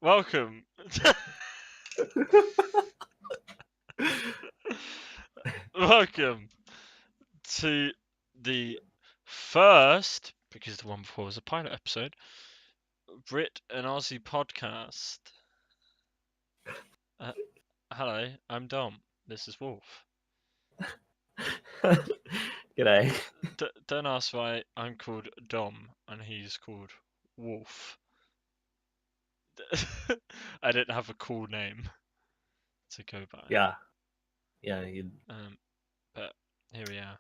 Welcome. Welcome to the first, because the one before was a pilot episode, Brit and Aussie Podcast. Hello, I'm Dom. This is Wolf. G'day. Don't ask why I'm called Dom and he's called Wolf. I didn't have a cool name to go by. Yeah. But here we are.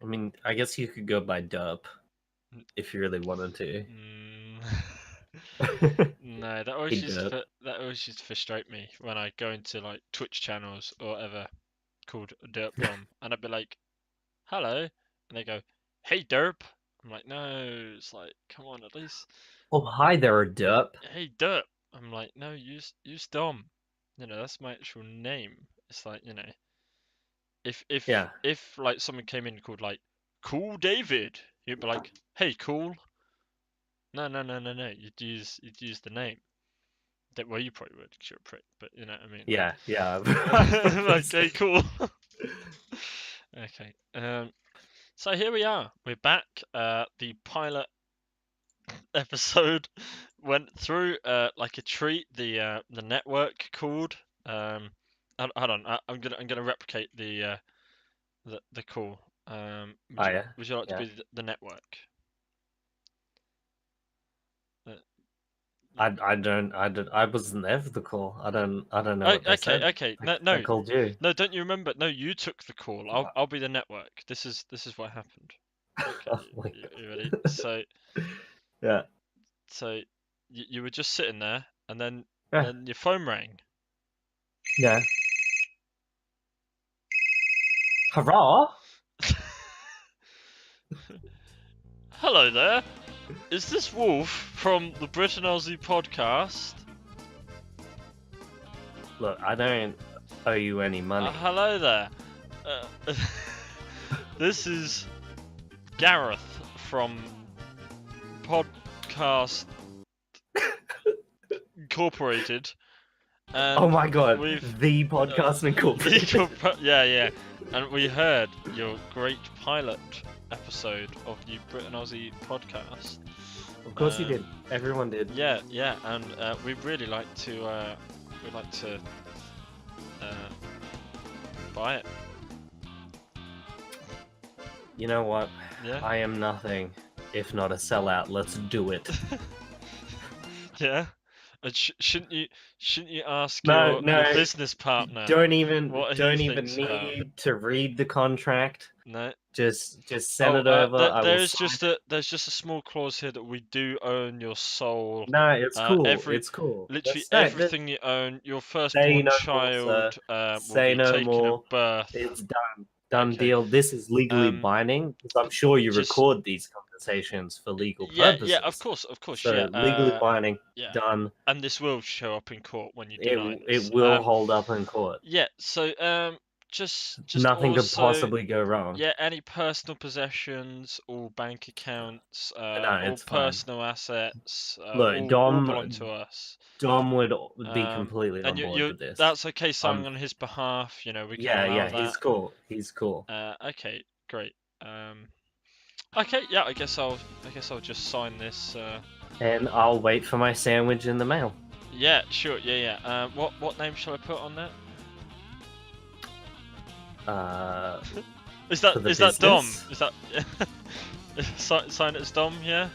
I mean, I guess you could go by Derp if you really wanted to. No, that always used to frustrate me when I go into like Twitch channels or whatever called Derp Dom, and I'd be like, "Hello," and they go, "Hey Derp." I'm like, "No," it's like, come on, at least. Oh, hi there, Derp. Hey Derp. I'm like, "No, use Dom. You know, that's my actual name." It's like, you know, if like someone came in called like Cool David, you'd be like, "Hey Cool." No. You'd use the name. Well, you probably would because you're a prick, but you know what I mean. Yeah. Okay, cool. Okay. So here we are. We're back. The pilot episode went through like a treat. The network called. Hold on. I'm gonna replicate the call. Would you like to be the network? I wasn't there for the call. I don't know what they said. Okay. No. I called you. No, don't you remember? No, you took the call. I'll be the network. This is what happened. Okay, Oh my God. you ready? So Yeah. So you were just sitting there, and then your phone rang. Yeah. Hurrah! Hello there. Is this Wolf from the Brit and Aussie Podcast? Look, I don't owe you any money. Hello there. This is Gareth from Podcast Incorporated. And oh my God, the Podcast Incorporated. Yeah. And we heard your great pilot episode of the Brit and Aussie Podcast. Of course you did. Everyone did. Yeah, and we'd really like to buy it. You know what? Yeah. I am nothing if not a sellout. Let's do it. Yeah. Shouldn't you ask your business partner? Don't even need to read the contract. No. Just send it over. There's just a small clause here that we do own your soul. No, it's cool. It's cool. Literally everything you own. Your firstborn child will be taking a birth. It's done deal. This is legally binding because I'm sure you record these conversations for legal purposes. Yeah, of course. So legally binding. Done. And this will show up in court when you deny it will hold up in court. Yeah. So just nothing also, could possibly go wrong. Yeah, any personal possessions, all bank accounts, all it's personal assets, Look, all belong to us. Dom would be completely on board with this. That's okay, signing on his behalf. You know, we can allow that. He's cool. Okay, great. Okay, yeah, I guess I'll just sign this. And I'll wait for my sandwich in the mail. Yeah, sure. Yeah. What name shall I put on that? Is that Dom? Is that sign it as Dom? Yeah.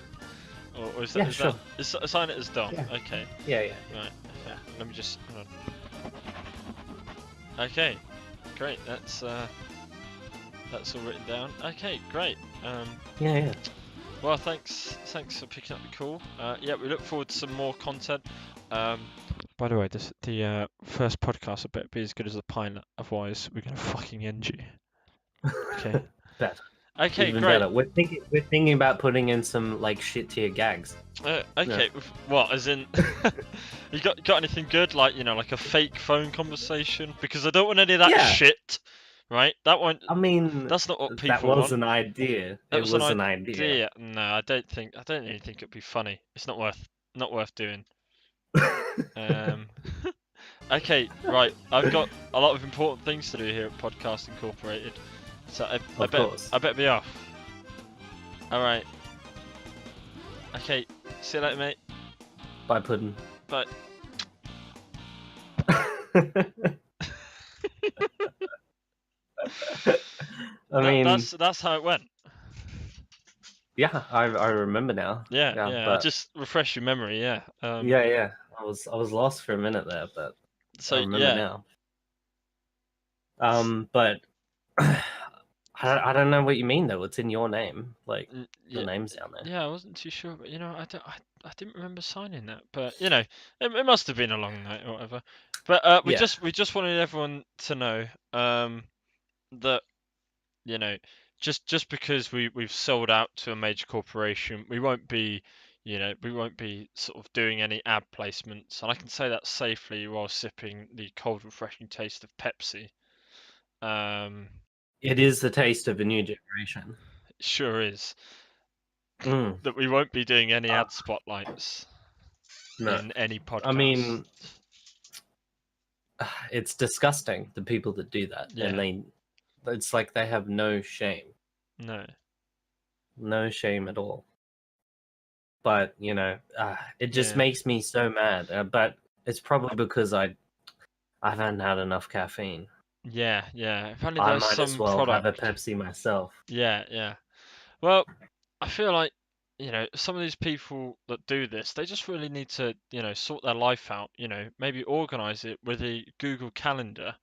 Or is that? Sure. Sign it as Dom. Yeah. Okay. Yeah. Right. Okay. Let me just. Hold on. Okay. Great. That's all written down. Okay. Great. Yeah. Well, thanks for picking up the call. Yeah, we look forward to some more content. By the way, the first podcast better be as good as the pilot, otherwise we're gonna fucking end you. Okay. Better. Okay, Even great. Better. We're thinking about putting in some like shit tier gags. Okay. Yeah. What? As in, you got anything good? Like, you know, like a fake phone conversation? Because I don't want any of that shit. right? That one. I mean, That's not what that people was want. an idea. That It was was an an idea. No, I don't even think it'd be funny. It's not worth doing. Okay, right. I've got a lot of important things to do here at Podcast Incorporated, so I better be off. All right. Okay. See you later, mate. Bye, Puddin'. Bye. I mean, that's how it went. Yeah, I remember now. Yeah. But I just refresh your memory. Yeah. Yeah. I was lost for a minute there, but So I remember now. But I don't know what you mean though. It's in your name, like the name's down there. Yeah, I wasn't too sure, but I didn't remember signing that. But it must have been a long night or whatever. But we just wanted everyone to know that just because we've sold out to a major corporation, we won't be sort of doing any ad placements, and I can say that safely while sipping the cold, refreshing taste of Pepsi. It is the taste of a new generation. It sure is. That we won't be doing any ad spotlights in any podcast. I mean, it's disgusting, the people that do that. Yeah. And it's like they have no shame. No shame at all. But, it just makes me so mad. But it's probably because I haven't had enough caffeine. Yeah. If only I might as well have a Pepsi myself. Yeah. Well, I feel like, some of these people that do this, they just really need to, sort their life out, maybe organize it with a Google Calendar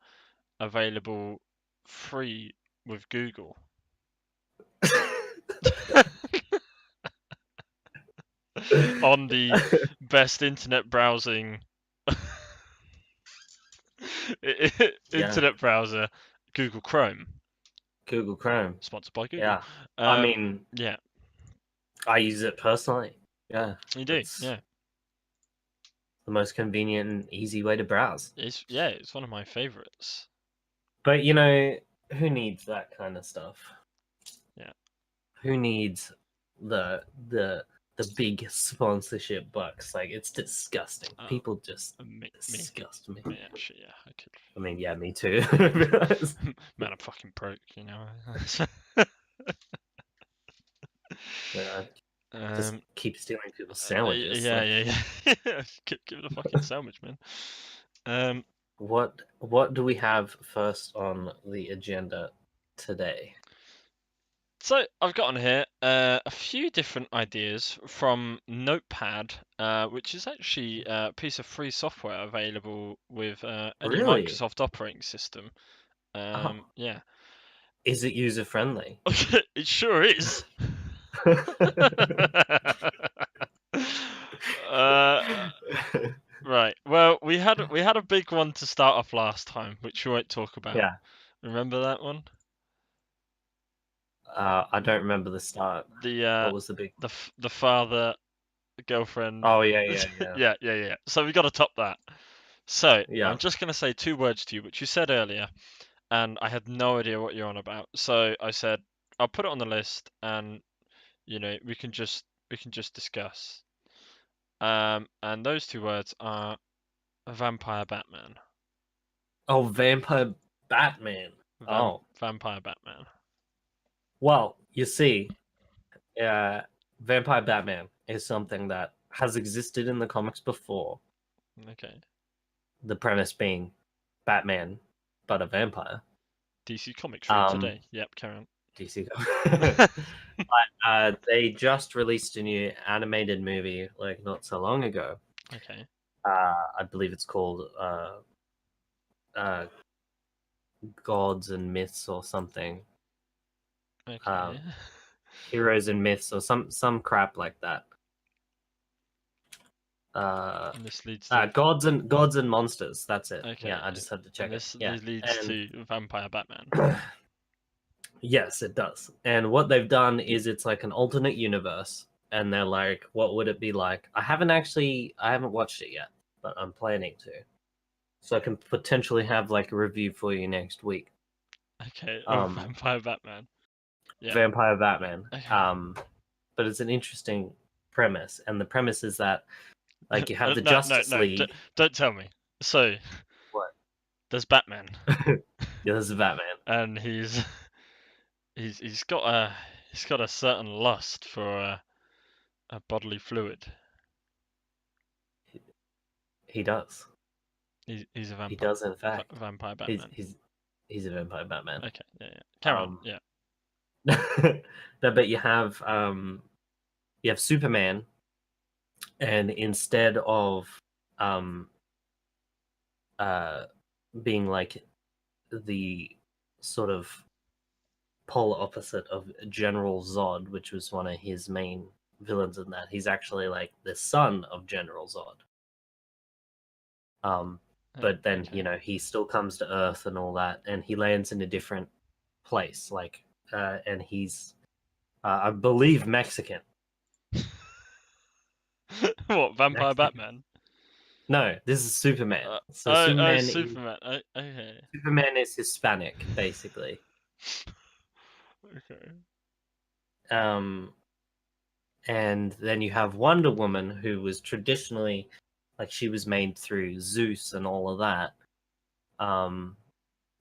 available free with Google. On the best internet browsing internet browser, Google Chrome. Sponsored by Google. Yeah. I mean, yeah. I use it personally. Yeah. You do? Yeah. The most convenient and easy way to browse. It's one of my favorites. But who needs that kind of stuff? Yeah. Who needs the big sponsorship bucks? Like, it's disgusting. People just disgust me. Actually, yeah, I could. I mean, yeah, me too. Man, I'm fucking broke, Yeah. Just keep stealing people's sandwiches. Yeah. Give it a fucking sandwich, man. What do we have first on the agenda today? So I've got on here a few different ideas from Notepad, which is actually a piece of free software available with any Microsoft operating system. Yeah. Is it user friendly? It sure is. Right. Well, we had a big one to start off last time, which we won't talk about. Yeah. Remember that one? I don't remember the start. What was the big? The father, the girlfriend. Oh yeah. Yeah. So we got to top that. So I'm just gonna say 2 words to you, which you said earlier, and I had no idea what you're on about. So I said I'll put it on the list, and we can just discuss. And those 2 words are Vampire Batman. Oh, Vampire Batman. Vampire Batman. Well, you see, Vampire Batman is something that has existed in the comics before. Okay. The premise being Batman, but a vampire. DC Comics from today. Yep, carry on. DC Comics. But they just released a new animated movie like not so long ago. Okay. I believe it's called Gods and Myths or something. Okay. Heroes and Myths or some crap like that. And this leads to Gods and Monsters. That's it. Okay. Yeah, I just had to check this it. leads to Vampire Batman. Yes, it does. And what they've done is it's like an alternate universe, and they're like, what would it be like? I haven't watched it yet, but I'm planning to. So I can potentially have like a review for you next week. Okay. Um, Vampire Batman. Yeah. Vampire Batman. Okay. But it's an interesting premise, and the premise is that like you have the No, Justice League. don't tell me. So What? there's Batman, Yeah, this is Batman. and he's got a certain lust for a bodily fluid. He does. He's a He vampire. does, in fact. Vampire He's Batman. he's a vampire Batman. Okay. Yeah. Carry on. Um, Yeah. no, but you have Superman, and instead of um uh being like the sort of polar opposite of General Zod, which was one of his main villains in that, he's actually like the son of General Zod. But then Okay. he still comes to Earth and all that, and he lands in a different place, like and he's I believe Mexican. What? Vampire Mexican. Batman? No, this is Superman. So Oh, Superman is Superman. Okay. Hispanic, basically. Okay. And then you have Wonder Woman, who was traditionally like she was made through Zeus and all of that.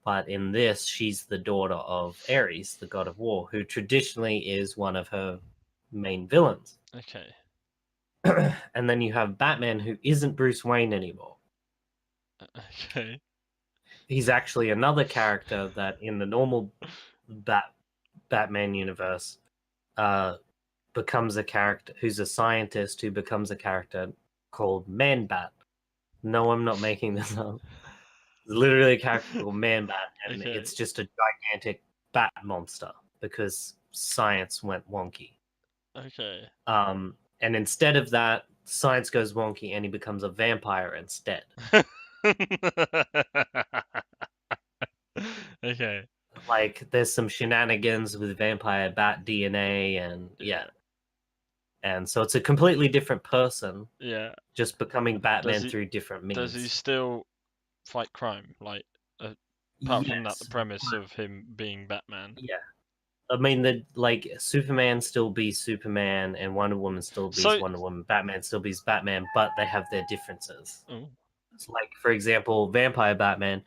But in this, she's the daughter of Ares, the god of war, who traditionally is one of her main villains. Okay. And then you have Batman, who isn't Bruce Wayne anymore. Okay. He's actually another character that in the normal Batman universe becomes a character who's a scientist who becomes a character called Man-Bat. No, I'm not making this up. It's literally a character called Man-Bat, and Okay. it's just a gigantic bat monster because science went wonky. Okay. And instead of that, science goes wonky and he becomes a vampire instead. Okay. Like there's some shenanigans with vampire bat DNA, and yeah. And so it's a completely different person. Yeah. Just becoming Batman he- through different means. Does he still fight crime? Like, apart from that, the Yes. premise of him being Batman. Yeah. I mean, Superman still be Superman, and Wonder Woman still be So- Wonder Woman. Batman still be Batman, but they have their differences. Oh. It's like, for example, Vampire Batman,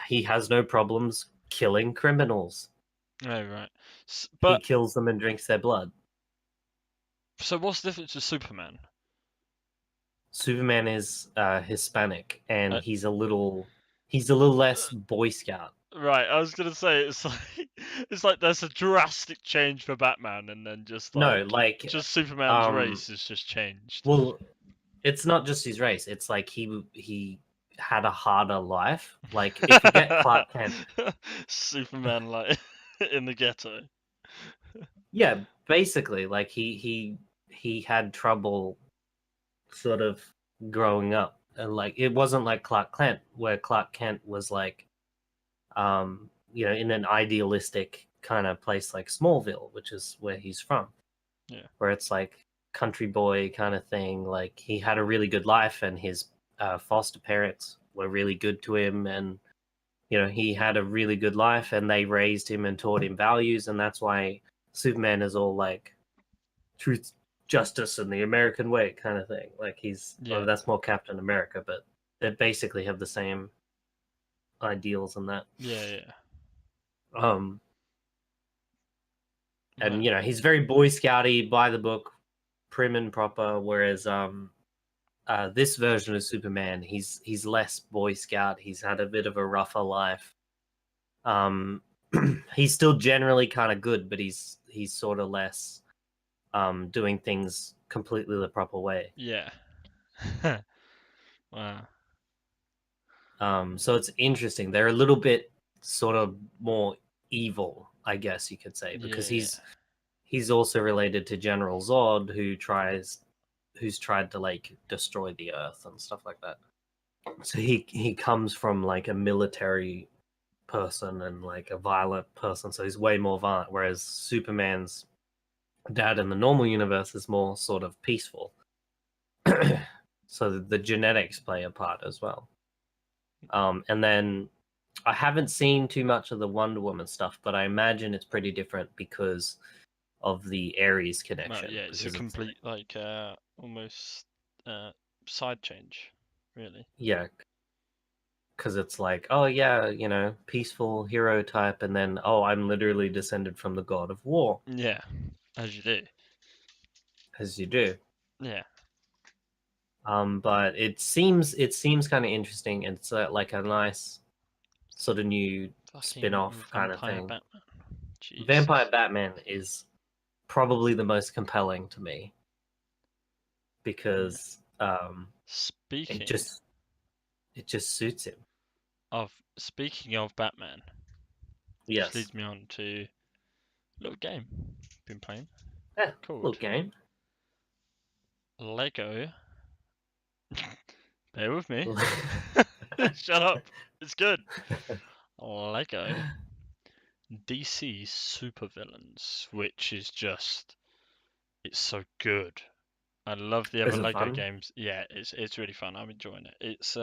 he has no problems killing criminals. Oh, right. He kills them and drinks their blood. So what's the difference with Superman? Superman is Hispanic, and he's a little less Boy Scout. Right, I was gonna say it's like there's a drastic change for Batman, and then just just Superman's race is just changed. Well, it's not just his race. It's like he had a harder life. Like if you get Clark Kent, Superman like in the ghetto. Yeah, basically, like he had trouble sort of growing up, and like it wasn't like Clark Kent, where Clark Kent was like, in an idealistic kind of place like Smallville, which is where he's from. Yeah, where it's like country boy kind of thing. Like he had a really good life, and his foster parents were really good to him, and he had a really good life, and they raised him and taught him values, and that's why Superman is all like truth, justice, and the American way kind of thing. Like that's more Captain America, but they basically have the same ideals and that. Yeah. And he's very Boy Scouty, by the book, prim and proper. Whereas this version of Superman, he's less Boy Scout. He's had a bit of a rougher life. He's still generally kind of good, but he's sort of less doing things completely the proper way. Yeah. Wow. So it's interesting. They're a little bit sort of more evil, I guess you could say, because he's also related to General Zod, who's tried to like destroy the Earth and stuff like that. So he comes from like a military person and like a violent person, so he's way more violent, whereas Superman's dad in the normal universe is more sort of peaceful. So the genetics play a part as well. And then I haven't seen too much of the Wonder Woman stuff, but I imagine it's pretty different because of the Ares Well, connection. yeah, it's a because complete almost side change, really. yeah, because it's like, oh yeah, peaceful hero type, and then oh, I'm literally descended from the god of war, Yeah, as you do. as you do. Yeah. But it seems kind of interesting. It's like a nice sort of new Fucking spin-off kind of vampire thing. Batman. Jesus. Vampire Batman is probably the most compelling to me because Speaking it just suits him. speaking of Batman, which Yes. leads me on to a little game I've been playing Yeah, called little game. Lego. Bear with me. Shut up. It's good. Lego DC Supervillains, which is just it's so good. I love the other Is it Lego fun? games. Yeah, it's really fun. I'm enjoying it. It's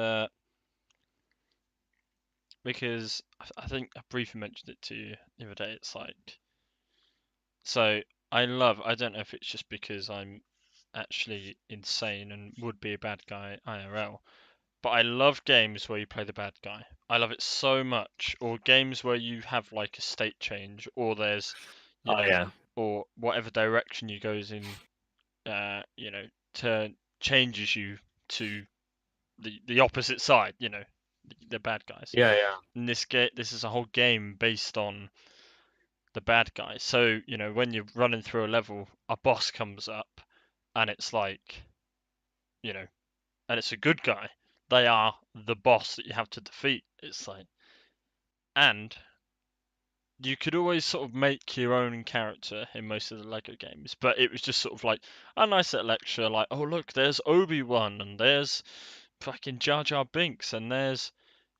because I think I briefly mentioned it to you the other day. It's like so I don't know if it's just because I'm actually insane and would be a bad guy IRL, but I love games where you play the bad guy. I love it so much. Or games where you have like a state change, or there's, you Oh know, yeah. or whatever direction you goes in, turn changes you to the opposite side. The bad guys. Yeah, yeah. In this game, this is a whole game based on the bad guy. So when you're running through a level, a boss comes up, and it's like, you know, and it's a good guy. They are the boss that you have to defeat. It's like, and you could always sort of make your own character in most of the Lego games, but it was just sort of like a nice little lecture, like, oh look, there's Obi-Wan, and there's fucking Jar Jar Binks, and there's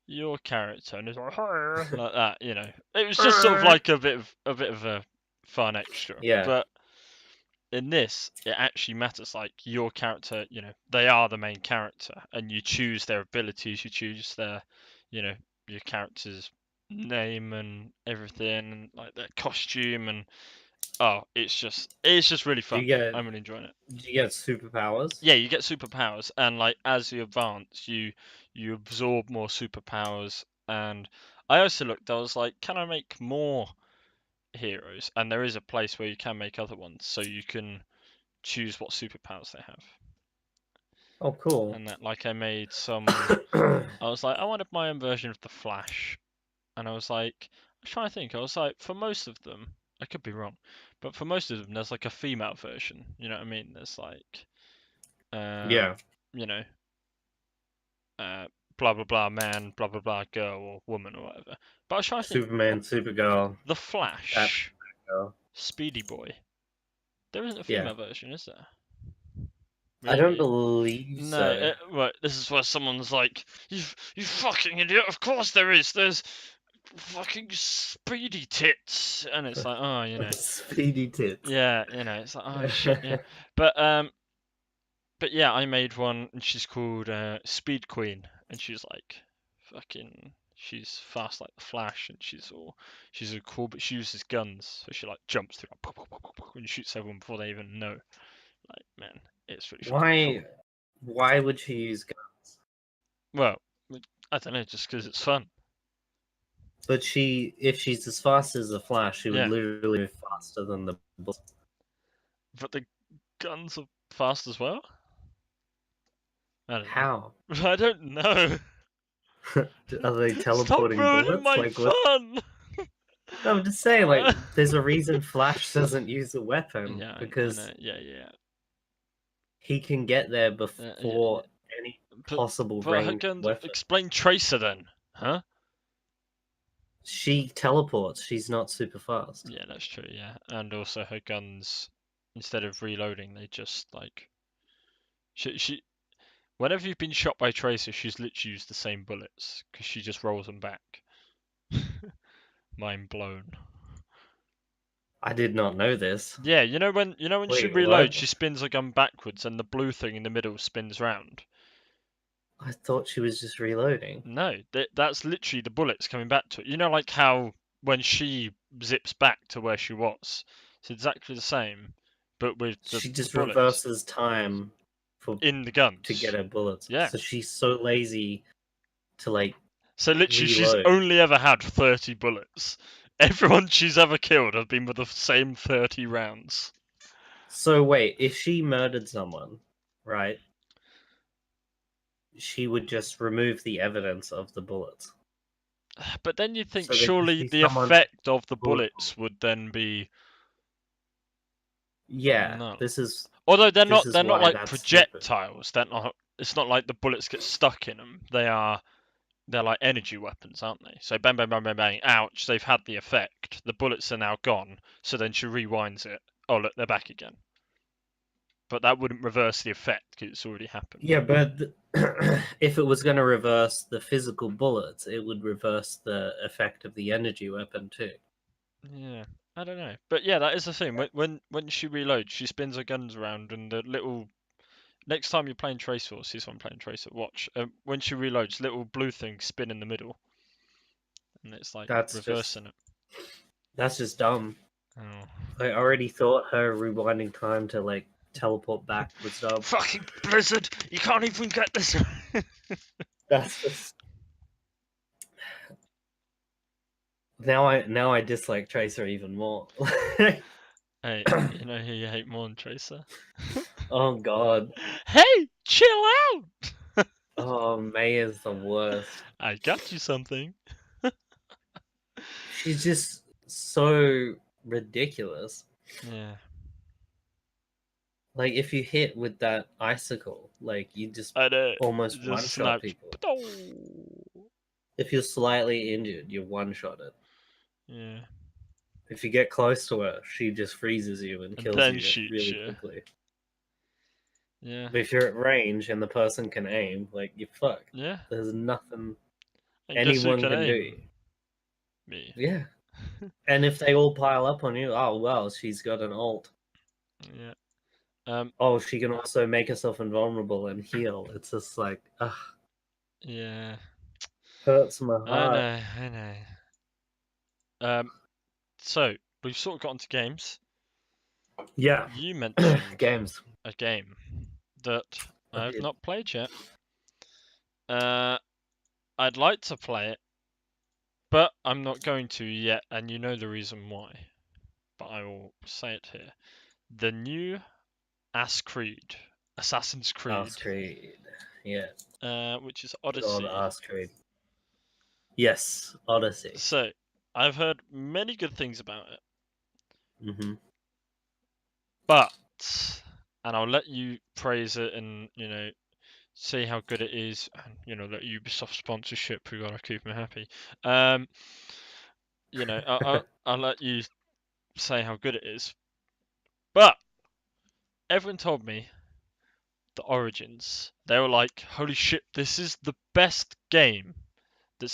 your character, and it's like, like that. It was just sort of like a bit of a fun extra. Yeah. But in this, it actually matters. Like your character, they are the main character, and you choose their abilities, you choose your character's name and everything, and like their costume, and it's just really Do you fun. get I'm really enjoying it. superpowers? Yeah, you get superpowers, and like as you advance, you absorb more superpowers. And I also looked. I was like, can I make more heroes? And there is a place where you can make other ones, so you can choose what superpowers they have. Oh, cool. And that, like, I made some. I was like, I wanted my own version of the Flash, and I was like, I was trying to think. I was like, for most of them, I could be wrong, but for most of them, there's like a female version. You know what I mean? There's like, Yeah. you know, blah blah blah man, blah blah blah girl or woman or whatever. But I was trying to think, Superman, Supergirl, the Flash, Batgirl. Speedy Boy. There isn't a Yeah. female version, is there? I don't Really? believe No, so. right. This is where someone's like, you fucking idiot! Of course there is. There's fucking Speedy Tits, and it's like, oh. Speedy tits. Yeah, it's like, oh shit, yeah. But yeah, I made one, and she's called Speed Queen, and she's like, she's fast like the Flash, and she's all cool, but she uses guns, so she like jumps through and shoots everyone before they even know. Like, man, it's really fun. Why would she use guns? Well, I don't know, just because it's fun. But if she's as fast as the Flash, she would Yeah. literally move faster than the bullets. But the guns are fast as well? I don't know. How? I don't know. Are they Stop teleporting ruining bullets? my fun! No, I'm just saying, like, there's a reason Flash doesn't use a weapon Yeah, because I know. Yeah. he can get there before any possible But her range guns. weapon. Explain Tracer then, huh? She teleports. She's not super fast. Yeah, that's true. Yeah, and also her guns, instead of reloading, they just like she. Whenever you've been shot by Tracer, she's literally used the same bullets because she just rolls them back. Mind blown. I did not know this. Yeah, when she Wait, reloads, what? she spins her gun backwards, and the blue thing in the middle spins round. I thought she was just reloading. No, that's literally the bullets coming back to it. You know, like how when she zips back to where she was, it's exactly the same, but with the She just bullets reverses time in the to guns. get her bullets. Yeah. So she's so lazy to like. So literally, she's reload. only ever had 30 bullets. Everyone she's ever killed have been with the same 30 rounds. So wait, if she murdered someone, right? She would just remove the evidence of the bullets. But then you'd think So there could surely be the someone effect of the bullet- bullets would then be Yeah, no. this is Although they're this not is they're not why like that's stupid. projectiles. They're not. It's not like the bullets get stuck in them. They're like energy weapons, aren't they? So bang, bang, bang, bang, bang. Ouch! They've had the effect. The bullets are now gone. So then she rewinds it. Oh look, they're back again. But that wouldn't reverse the effect because it's already happened. Yeah, but if it was going to reverse the physical bullets, it would reverse the effect of the energy weapon too. Yeah, I don't know. But yeah, that is the thing. When she reloads, she spins her guns around, and the little. Next time you're playing Trace Force, this one playing Tracer, watch. When she reloads, little blue things spin in the middle, and it's like reversing it. That's just dumb. Oh. I already thought her rewinding time to like teleport back was dumb. Fucking Blizzard! You can't even get this. That's just. Now I dislike Tracer even more. Hey, you know who you hate more than Tracer? Oh god. Hey, chill out! Oh, May is the worst. I got you something. She's just so ridiculous. Yeah. Like if you hit with that icicle, like you just I know. almost Just one-shot sniped. people. Oh. If you're slightly injured, you're one-shotted. Yeah. If you get close to her, she just freezes you and kills then you shoots really you. quickly. Yeah. But if you're at range and the person can aim, like you're fucked. Yeah. There's nothing And guess who anyone can do. aim? Me. Yeah. And if they all pile up on you, oh well, she's got an ult. Yeah. Oh, she can also make herself invulnerable and heal. It's just like, ugh. Yeah. Hurts my heart. I know. So we've sort of got into games. Yeah. You mentioned games. a game that I I've did. not played yet. I'd like to play it, but I'm not going to yet, and you know the reason why. But I will say it here. The new Assassin's Creed. Yeah. Which is Good old Odyssey. Ass Creed. Yes, Odyssey. So I've heard many good things about it. Mm-hmm. But, and I'll let you praise it and, see how good it is. And, that Ubisoft sponsorship, we gotta keep me happy. I'll let you say how good it is. But, everyone told me the Origins, they were like, holy shit, this is the best game.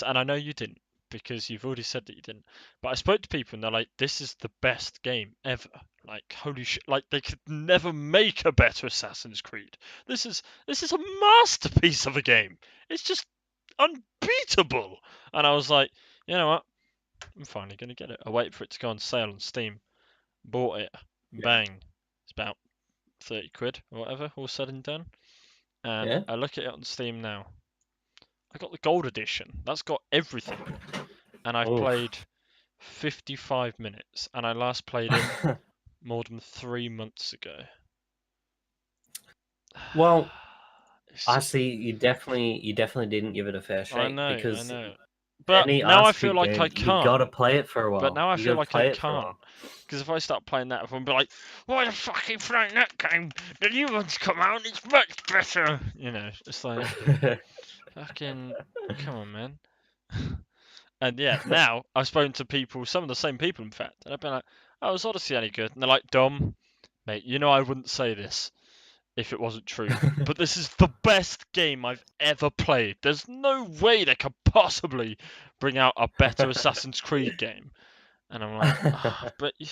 And I know you didn't, because you've already said that you didn't. But I spoke to people and they're like, this is the best game ever. Like, holy shit, like they could never make a better Assassin's Creed. This is a masterpiece of a game. It's just unbeatable. And I was like, you know what? I'm finally gonna get it. I waited for it to go on sale on Steam. Bought it. Yeah. Bang. It's about 30 quid or whatever, all said and done. And Yeah. I look at it on Steam now. I got the gold edition. That's got everything. And I've played 55 minutes. And I last played it more than 3 months ago. Well, I see. You definitely didn't give it a fair shake. I know. Because But any now I Ass feel Creed like game, I can't. You gotta play it for a while. But now I feel like I can't. Because if I start playing that, everyone will be like, why the fuck are you playing that game? The new one's come out, it's much better. It's like, fucking, come on, man. And yeah, now I've spoken to people, some of the same people, in fact, and I've been like, oh, is Odyssey any good? And they're like, Dom, mate, I wouldn't say this if it wasn't true, but this is the best game I've ever played. There's no way they could possibly bring out a better Assassin's Creed game. And I'm like, but you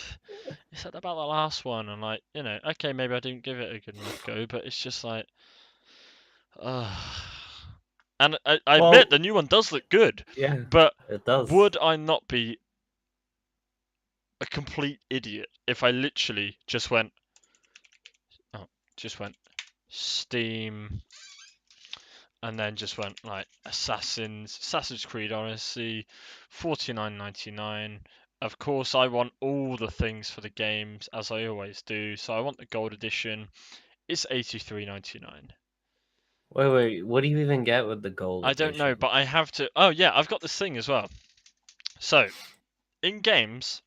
said about the last one, and like, okay, maybe I didn't give it a good enough go, but it's just like, And I Well, admit the new one does look good, yeah, but it does. would I not be a complete idiot if I literally just went Steam and then just went like Assassin's Creed Odyssey, $49.99. Of course, I want all the things for the games as I always do, so I want the gold edition. It's $83.99. Wait, what do you even get with the gold I don't know, edition? but I have to. Oh yeah, I've got this thing as well. So in games,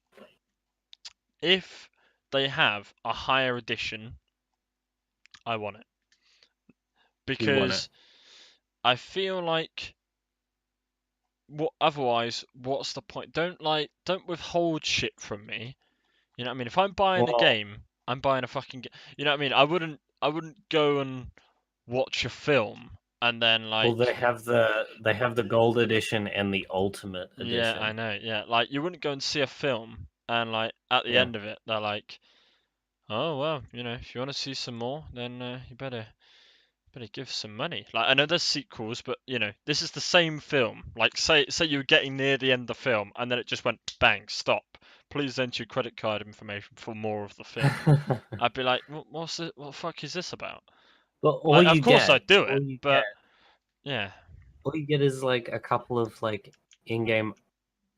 if they have a higher edition, I want it You want it? because I feel like otherwise, what's the point? Don't withhold shit from me. You know what I mean? If I'm buying a Well, game, I'm buying a fucking game. You know what I mean? I wouldn't go and watch a film and then well, like they have the gold edition and the ultimate yeah, I edition. know. Yeah, like you wouldn't go and see a film and like at the Yeah. end of it they're like, "Oh, well, if you want to see some more, then you better give some money." Like I know there's sequels, but this is the same film. Like say you were getting near the end of the film and then it just went bang, stop. Please enter your credit card information for more of the film. I'd be like, what the fuck is this about? But Like, of course I'd do it, but yeah. all you get is like a couple of like in-game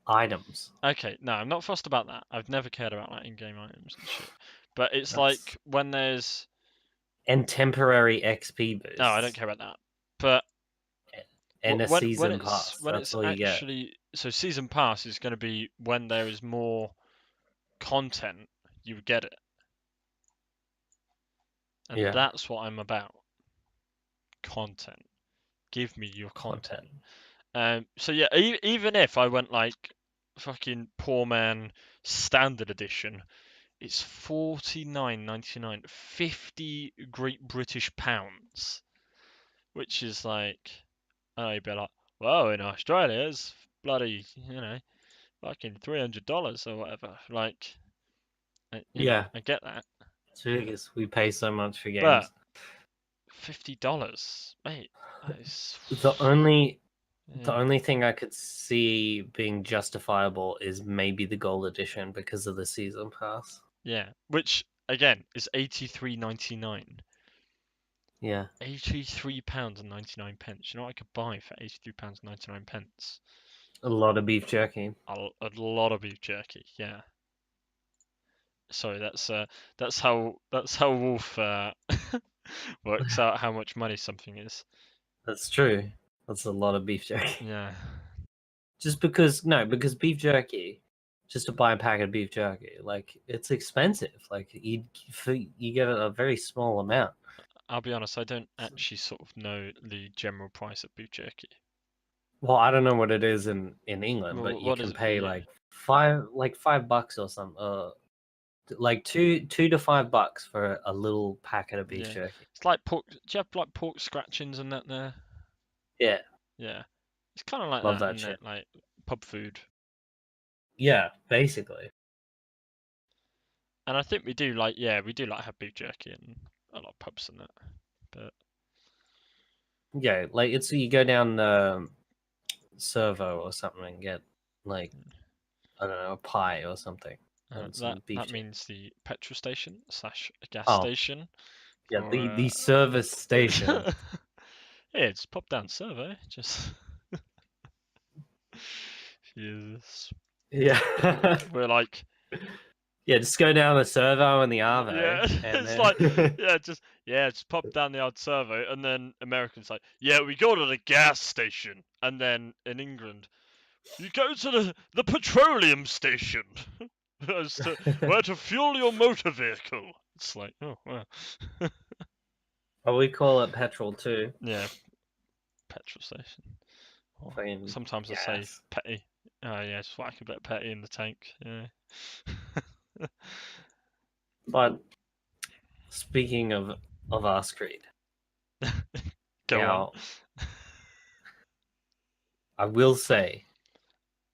items. Okay, no, I'm not fussed about that. I've never cared about like in-game items and shit. But it's That's like when there's and temporary XP no, I don't boosts care about that. But and a when season it's pass. when That's it's all you get. actually so season pass is going to be when there is more content, you get it, and Yeah, that's what I'm about. Content. Give me your content. So yeah, even if I went like fucking poor man standard edition, it's $49.99, 50 Great British pounds, which is like, you'd be like, well, in Australia, it's bloody, fucking $300 or whatever. Like, yeah. I get that, It's ridiculous. We pay so much for but games. $50, mate, that is, The only the yeah, only thing I could see being justifiable is maybe the gold edition because of the season pass. yeah, which again is 83.99. Yeah, £83.99. You know what I could buy for £83.99? a lot of beef jerky. A lot of beef jerky. Yeah. Sorry, that's how Wolf works out how much money something is. That's true. That's a lot of beef jerky. Yeah. Just because beef jerky, just to buy a packet of beef jerky, like it's expensive. Like you get a very small amount. I'll be honest, I don't actually sort of know the general price of beef jerky. Well, I don't know what it is in England, but Well, you what is can it for pay you? like $5 or something. Like two to $5 for a little packet of beef Yeah. jerky. It's like pork. Do you have like pork scratchings and that there? Yeah, Yeah. It's kind of like love that, that isn't shit. it? Like pub food. Yeah, basically. And I think we do like have beef jerky in a lot of pubs and that. But Yeah, like it's you go down the servo or something and get like I don't know a pie or something and that some beef that jerky. means the petrol station slash gas Oh, station yeah, for the service station. yeah, just pop down servo. Just Jesus. Yeah. We're like Yeah, just go down the servo and the Arvo, yeah, and it's like then just pop down the odd servo, and then Americans like we go to the gas station, and then in England you go to the petroleum station as to where to fuel your motor vehicle. It's like oh wow. oh, we call it petrol too. Yeah, petrol station. Or Fucking sometimes I say gas. petty. Oh yeah, just whack a bit of petty in the tank. Yeah. But speaking of Ask Creed, Go on. now I will say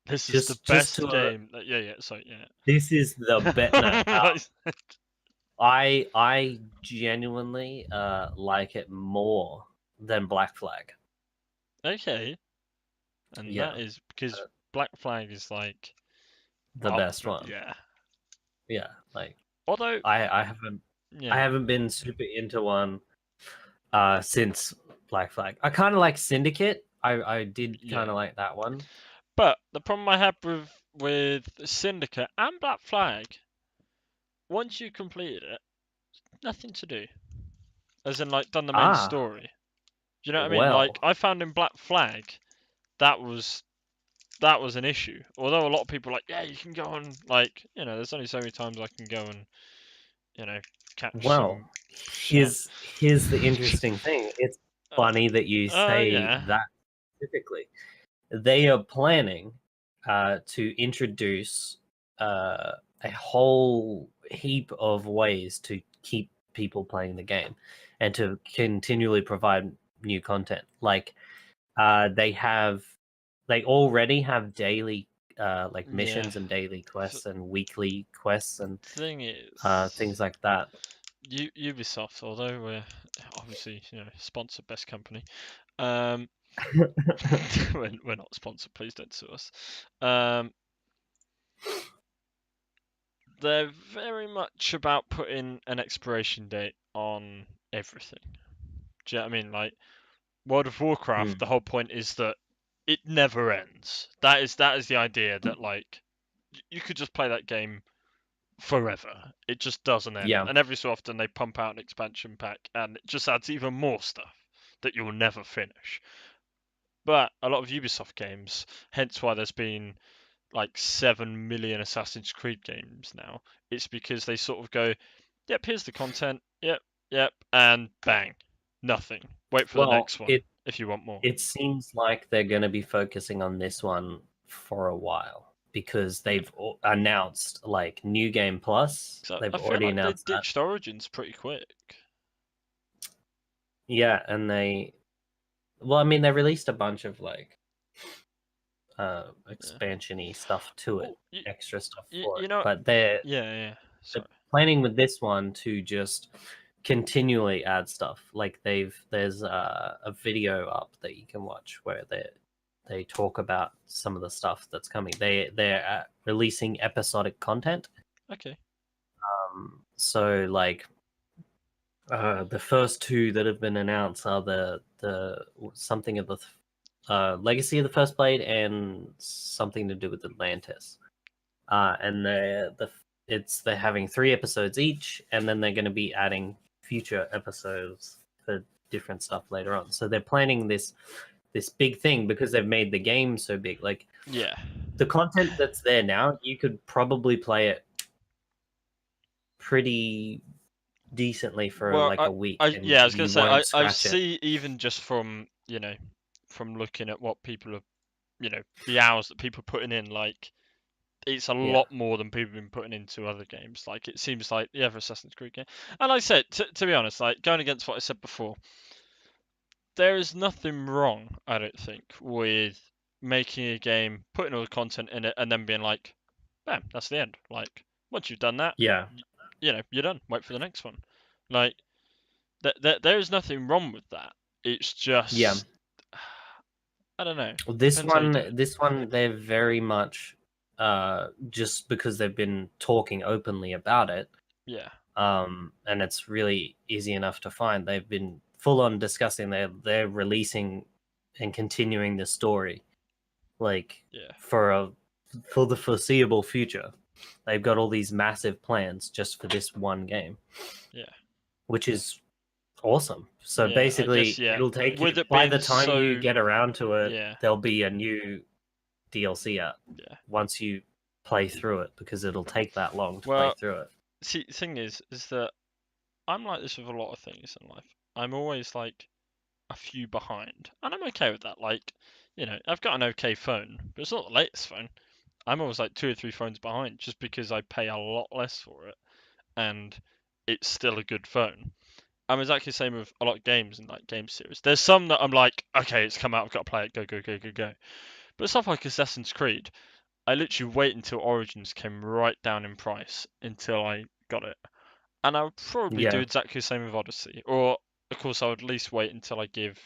This is the just best to game. Yeah. Sorry. Yeah. this is the bet. No, Nice. I genuinely like it more than Black Flag. Okay, and Yeah, that is because uh, Black Flag is like the best one. yeah. Yeah, like Although, I haven't yeah, been super into one since Black Flag. I kind of like Syndicate. I did kind yeah. of like that one. But the problem I had with Syndicate and Black Flag, once you completed it, nothing to do. As in, like, done the main Ah, story. Do you know what I mean? Like, well, I found in Black Flag that was an issue. Although a lot of people are like, yeah, you can go on, like, there's only so many times I can go and, catch well. some shark. Here's the interesting thing. It's funny that you say Yeah, that specifically. They are planning to introduce a whole heap of ways to keep people playing the game and to continually provide new content. Like they already have daily like yeah. missions and daily So, quests and weekly quests and thing is, things like that. Ubisoft, although we're obviously sponsored best company, um, we're not sponsored. Please don't sue us. Um, they're very much about putting an expiration date on everything. Do you know what I mean? Like World of Warcraft, Hmm. the whole point is that it never ends. That is the idea that like you could just play that game forever. It just doesn't end. Yeah. And every so often they pump out an expansion pack and it just adds even more stuff that you'll never finish. But a lot of Ubisoft games, hence why there's been like 7 million Assassin's Creed games now, it's because they sort of go, yep, here's the content, yep, and bang, nothing. Wait for the Well, next one if you want more. it seems like they're going to be focusing on this one for a while because Yeah. they've announced like New Game Plus. So They've I feel already like they announced that. ditched Origins pretty quick. Yeah, and well, I mean, they released a bunch of like Yeah. expansion-y stuff to it, Well, you, extra stuff you, for you it. know, But yeah. they're Sorry. planning with this one to just continually add stuff. Like there's a video up that you can watch where they talk about some of the stuff that's coming. They're releasing episodic content. Okay. So like the first two that have been announced are the something of the Legacy of the First Blade and something to do with Atlantis. And they're having 3 episodes each, and then they're going to be adding future episodes for different stuff later on. So they're planning this big thing because they've made the game so big. Like Yeah. the content that's there now, you could probably play it pretty decently for Well, like a week, and yeah, I was gonna you say won't I scratch it. see even just from from looking at what people are the hours that people are putting in, like it's a Yeah, lot more than people have been putting into other games. Like it seems like the other Assassin's Creed game. And like I said, to be honest, like going against what I said before, there is nothing wrong, I don't think, with making a game, putting all the content in it, and then being like, bam, that's the end. Like once you've done that, yeah, you're done. Wait for the next one. Like there is nothing wrong with that. It's yeah. just I don't know. This Depends how you do one, it. this one, they're very much just because they've been talking openly about it, Yeah. and it's really easy enough to find. They've been full on discussing they're releasing and continuing the story, like Yeah. for the foreseeable future. They've got all these massive plans just for this one game, Yeah. which is awesome. So Yeah. I guess basically, yeah. it'll take you With it by being the time you so get around to it, yeah. there'll be a new DLC out Yeah. once you play through it because it'll take that long to play Well, through it. see, the thing is that I'm like this with a lot of things in life. I'm always like a few behind, and I'm okay with that. Like, I've got an okay phone, but it's not the latest phone. I'm always like 2 or 3 phones behind, just because I pay a lot less for it, and it's still a good phone. I'm exactly the same with a lot of games and like game series. There's some that I'm like, okay, it's come out, I've got to play it, go. But stuff like Assassin's Creed, I literally wait until Origins came right down in price until I got it. And I would probably do Yeah, exactly the same with Odyssey. Or, of course, I would at least wait until I give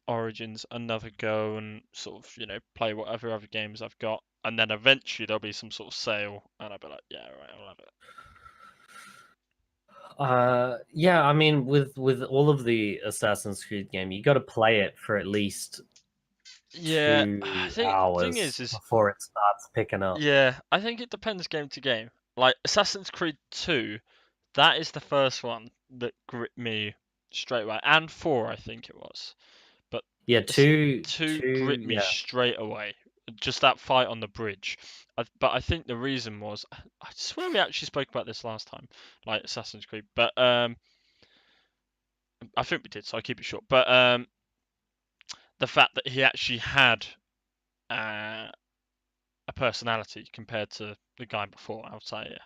Origins another go and sort of, play whatever other games I've got, and then eventually there'll be some sort of sale, and I'll be like, yeah, right, I'll have it. Yeah, I mean, with all of the Assassin's Creed game, you got to play it for at least Yeah, I 2 think the thing hours is before it starts picking up. yeah, I think it depends game to game. Like Assassin's Creed 2, that is the first one that gripped me straight away, and 4 I think it was. But Yeah, two, 2 two, gripped me yeah, straight away. Just that fight on the bridge. But I think the reason was, I swear we actually spoke about this last time, like Assassin's Creed. But I think we did, so I'll keep it short. But the fact that he actually had a personality compared to the guy before, Altair.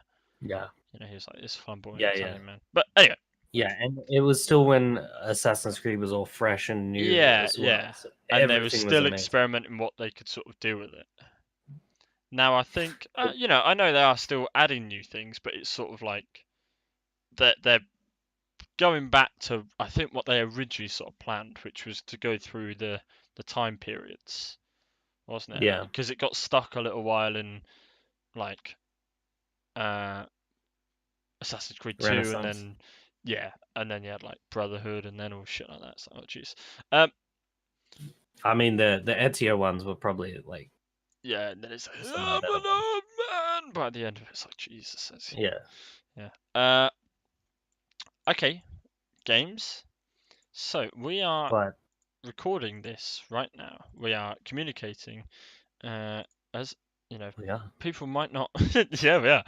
yeah, He was like this flamboyant yeah, yeah, Italian man. But anyway, yeah, and it was still when Assassin's Creed was all fresh and new yeah, as well, yeah. so And they were everything was still amazing. experimenting what they could sort of do with it. Now I think, I know they are still adding new things, but it's sort of like they're going back to, I think, what they originally sort of planned, which was to go through the time periods, wasn't it? Yeah, Because it got stuck a little while in like uh, Assassin's Creed 2, and Renaissance. then you had like Brotherhood, and then all shit like that. So, oh jeez. I mean, the Ezio ones were probably like Yeah, and then it's like, some of the I'm better an ones. old man. By the end of it, it's like Jesus. Yeah, Yeah. Okay, games. So we are but recording this right now. We are communicating. As yeah. people might not. Yeah, we are.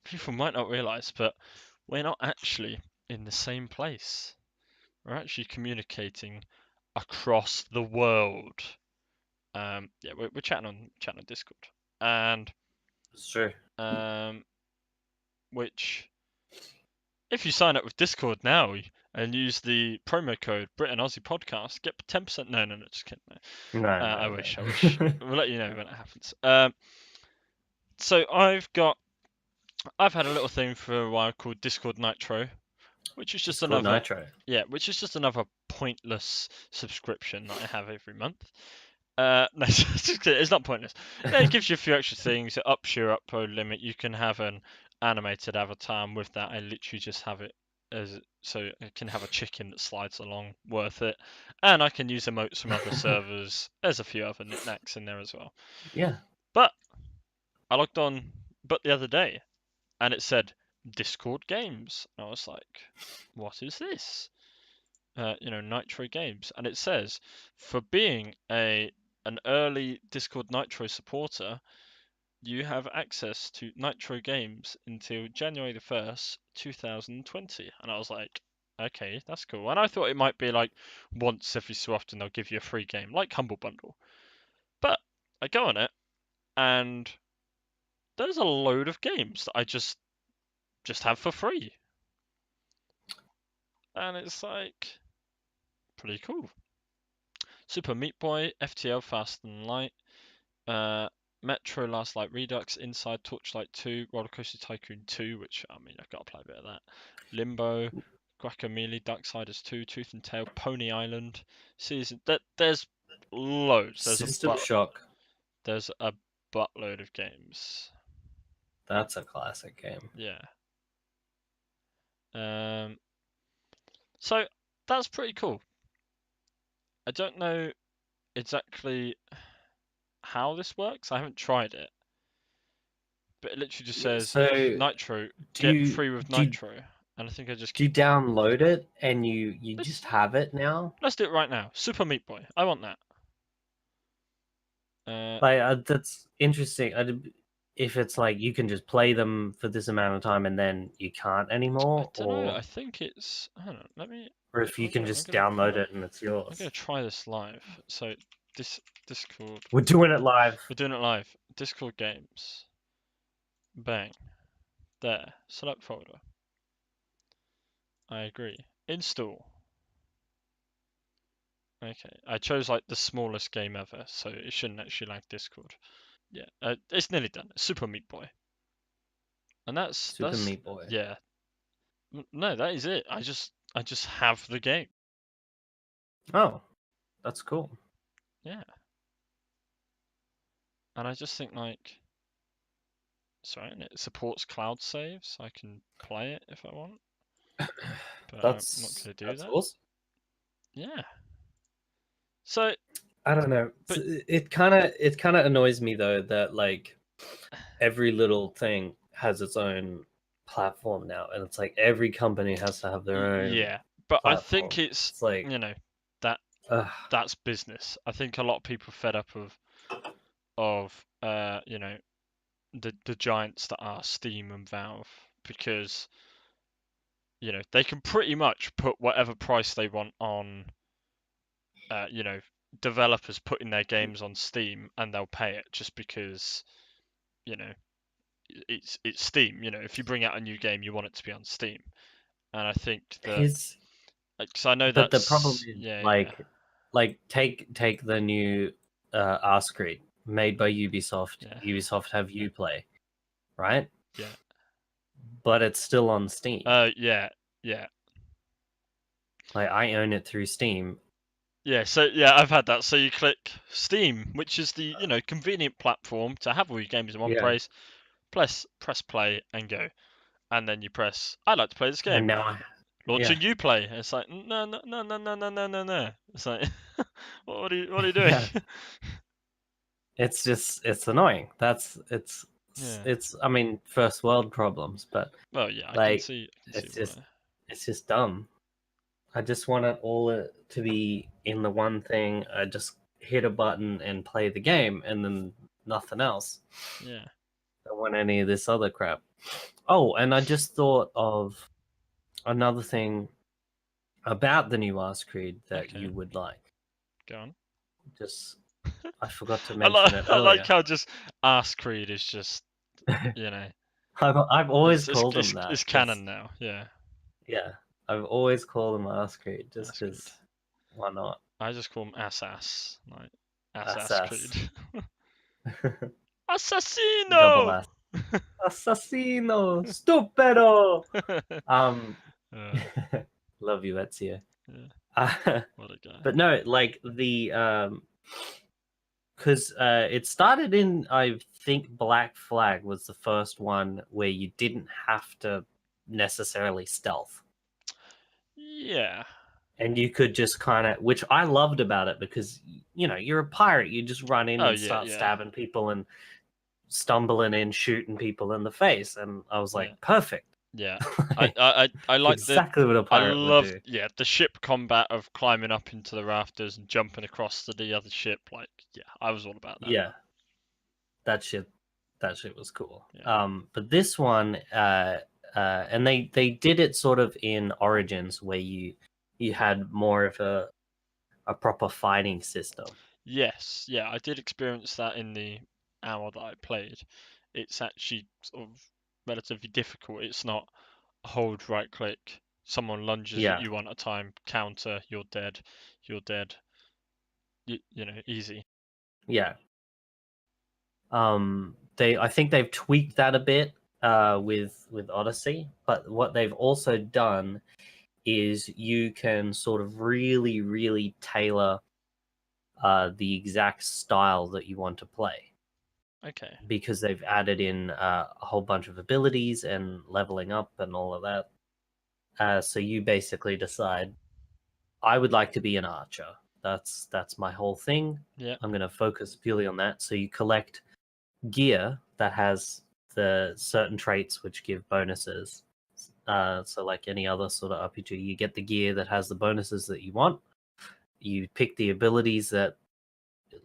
People might not realize, but we're not actually in the same place. We're actually communicating across the world. Yeah, we're chatting on Discord, and It's true. which, if you sign up with Discord now and use the promo code Brit and Aussie Podcast, get 10%. No, just kidding. No. No, I no, wish. no. We'll let you know when it happens. So I've had a little thing for a while called Discord Nitro, which is just Discord another Nitro. which is just another pointless subscription that I have every month. No, it's not pointless. It gives you a few extra things. It ups your upload limit. You can have an animated avatar, and with that, I literally just have it so I can have a chicken that slides along. Worth it. And I can use emotes from other servers. There's a few other knickknacks in there as well. Yeah. But I logged on, the other day, and it said Discord Games. I was like, what is this? Nitro Games, and it says, for being an early Discord Nitro supporter, you have access to Nitro Games until January the 1st, 2020. And I was like, okay, that's cool. And I thought it might be like once every so often they'll give you a free game, like Humble Bundle. But I go on it, and there's a load of games that I just have for free. And it's like pretty cool. Super Meat Boy, FTL Fast and Light, Metro Last Light Redux, Inside Torchlight 2, Roller Coaster Tycoon 2, which I mean I've got to play a bit of that. Limbo, Guacamelee, Darksiders 2, Tooth and Tail, Pony Island, Season. There's loads. System Shock. There's a buttload of games. That's a classic game. Yeah. So that's pretty cool. I don't know exactly how this works. I haven't tried it, but it literally just says So, Nitro, do get you free with do you, Nitro, and I think I just do you download it and you just have it now? let's do it right now. Super Meat Boy, I want that. That's interesting. If it's like you can just play them for this amount of time and then you can't anymore, I don't know. I think it's. Hold on, let me. or if you can just download it and it's I'm yours. gonna try this live. So Discord. We're doing it live. We're doing it live. Discord games. Bang. There. Select folder. I agree. Install. Okay. I chose like the smallest game ever, so it shouldn't actually lag Discord. Yeah. It's nearly done. Super Meat Boy. And that's Super Meat Boy. Yeah. No, that is it. I just have the game. Oh, that's cool. Yeah. And I just think like, sorry, and it supports cloud saves. I can play it if I want, but I'm not going to do That's that. awesome. Yeah. So I don't know. But- It kind of annoys me though that like every little thing has its own platform now, and it's like every company has to have their own. yeah, but I think platform. it's like you know that ugh. that's business. I think a lot of people are fed up of the giants that are Steam and Valve, because they can pretty much put whatever price they want on developers putting their games on Steam, and they'll pay it just because you know it's Steam. If you bring out a new game, you want it to be on Steam, and I think that His because I know But the problem that's is yeah. like take the new Ask Creed made by Ubisoft. Yeah. Ubisoft have Uplay, right? Yeah. But it's still on Steam. Yeah. Like I own it through Steam. Yeah, so yeah, I've had that. So you click Steam, which is the convenient platform to have all your games in one Yeah. place. Press play and go, and then you press I'd like to play this And game. now Launching Uplay. And it's like no. It's like what are you doing? yeah. It's annoying. Yeah. It's I mean first world problems, but Well, yeah, I can like see it's why. just dumb. I just want it all to be in the one thing. I just hit a button and play the game, and then nothing else. Yeah. I don't want any of this other crap. Oh, and I just thought of another thing about the new Ask Creed that Okay. you would like. Go on. Just I forgot to I mention it I like earlier. how just Ask Creed is just you know I've always called it's them that. it's canon now. Yeah. Yeah, I've always called them Ask Creed just That's good. because. Why not? I just call them ass, like ass Ass. Creed. Double Assassino! ass. Assassino, stupido. Uh, Love you, Ezio. yeah, what a guy. But no, like the because it started in, I think Black Flag was the first one where you didn't have to necessarily stealth, Yeah. and you could just kind of, which I loved about it, because you're a pirate, you just run in Oh and yeah, start yeah. stabbing people and stumbling in, shooting people in the face, and I was like, Yeah. perfect. Yeah. Like, I like exactly what a I pirate would loved do. the ship combat of climbing up into the rafters and jumping across to the other ship. Like, yeah, I was all about that. Yeah, that shit was cool. Yeah. But this one, and they did it sort of in Origins, where you had more of a proper fighting system. Yes, yeah, I did experience that in the hour that I played. It's actually sort of relatively difficult. It's not hold right click, someone lunges at Yeah, you one at a time, counter, you're dead, easy. yeah. I think they've tweaked that a bit with Odyssey, but what they've also done is you can sort of really, really tailor the exact style that you want to play, Okay. because they've added in a whole bunch of abilities and leveling up and all of that. So you basically decide, I would like to be an archer. That's my whole thing. Yeah. I'm going to focus purely on that. So you collect gear that has the certain traits which give bonuses. So like any other sort of RPG, you get the gear that has the bonuses that you want. You pick the abilities that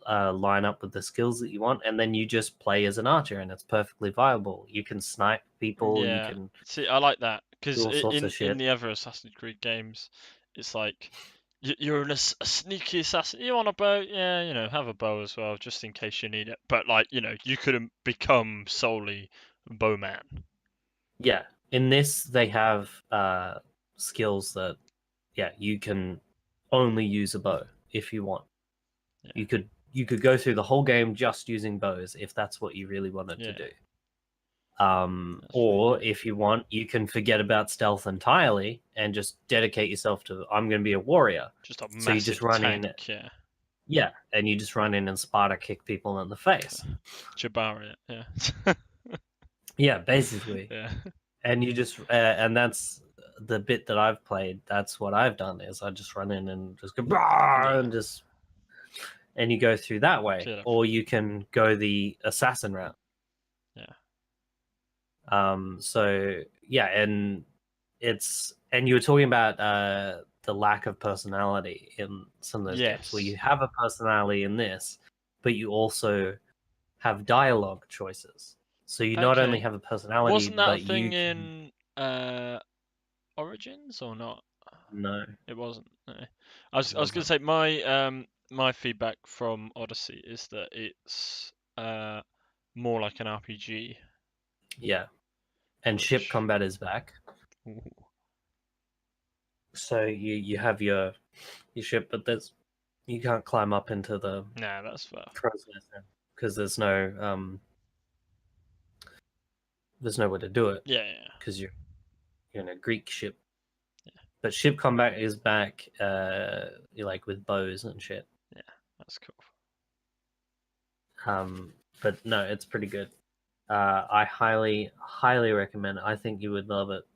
line up with the skills that you want, and then you just play as an archer, and it's perfectly viable. You can snipe people, you Yeah. can See, I like that do because all sorts of in shit. the other Assassin's Creed games, it's like you're a sneaky assassin. You want a bow? Yeah, have a bow as well, just in case you need it. But like, you couldn't become solely bowman. Yeah, in this they have skills that, yeah, you can only use a bow if you want. Yeah. You could go through the whole game just using bows if that's what you really wanted to Yeah. do. Or if you want, you can forget about stealth entirely and just dedicate yourself to I'm going to be a warrior. Just a So you just massive run tank, in, yeah, and you just run in and Sparta kick people in the face. Chibari, yeah. Yeah, basically. Yeah. And you just and that's the bit that I've played. That's what I've done is I just run in and just go and just and you go through that way, or you can go the assassin route. Yeah. So yeah, and you were talking about the lack of personality in some of those games. Well, you have a personality in this, but you also have dialogue choices. So you not only have a personality, wasn't that but a thing you can... in Origins or not? No, it wasn't. No. I was going to say my feedback from Odyssey is that it's more like an RPG. Yeah, and ship combat is back. Ooh. So you have your ship, but you can't climb up into the that's fair. Because there's nowhere to do it. Yeah. Because you're in a Greek ship. Yeah. But ship combat is back. You like with bows and shit. Yeah, that's cool. But no, it's pretty good. I highly recommend it. I think you would love it.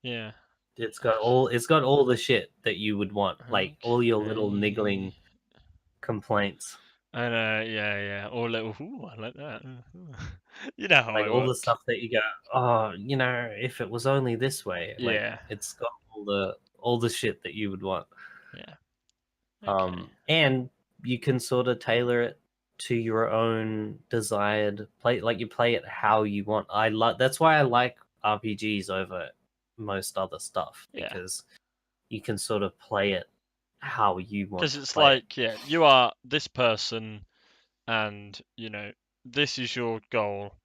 Yeah. It's got all the shit that you would want, like all your little niggling complaints. And yeah, or little. Ooh, I like that. You know how like I all work. the stuff that you go, oh, if it was only this way. Like, Yeah. it's got all the shit that you would want. Yeah. Okay. And you can sort of tailor it to your own desired play. Like, you play it how you want. That's why I like RPGs over most other stuff, because you can sort of play it how you want. Because it's like, you are this person, and this is your goal.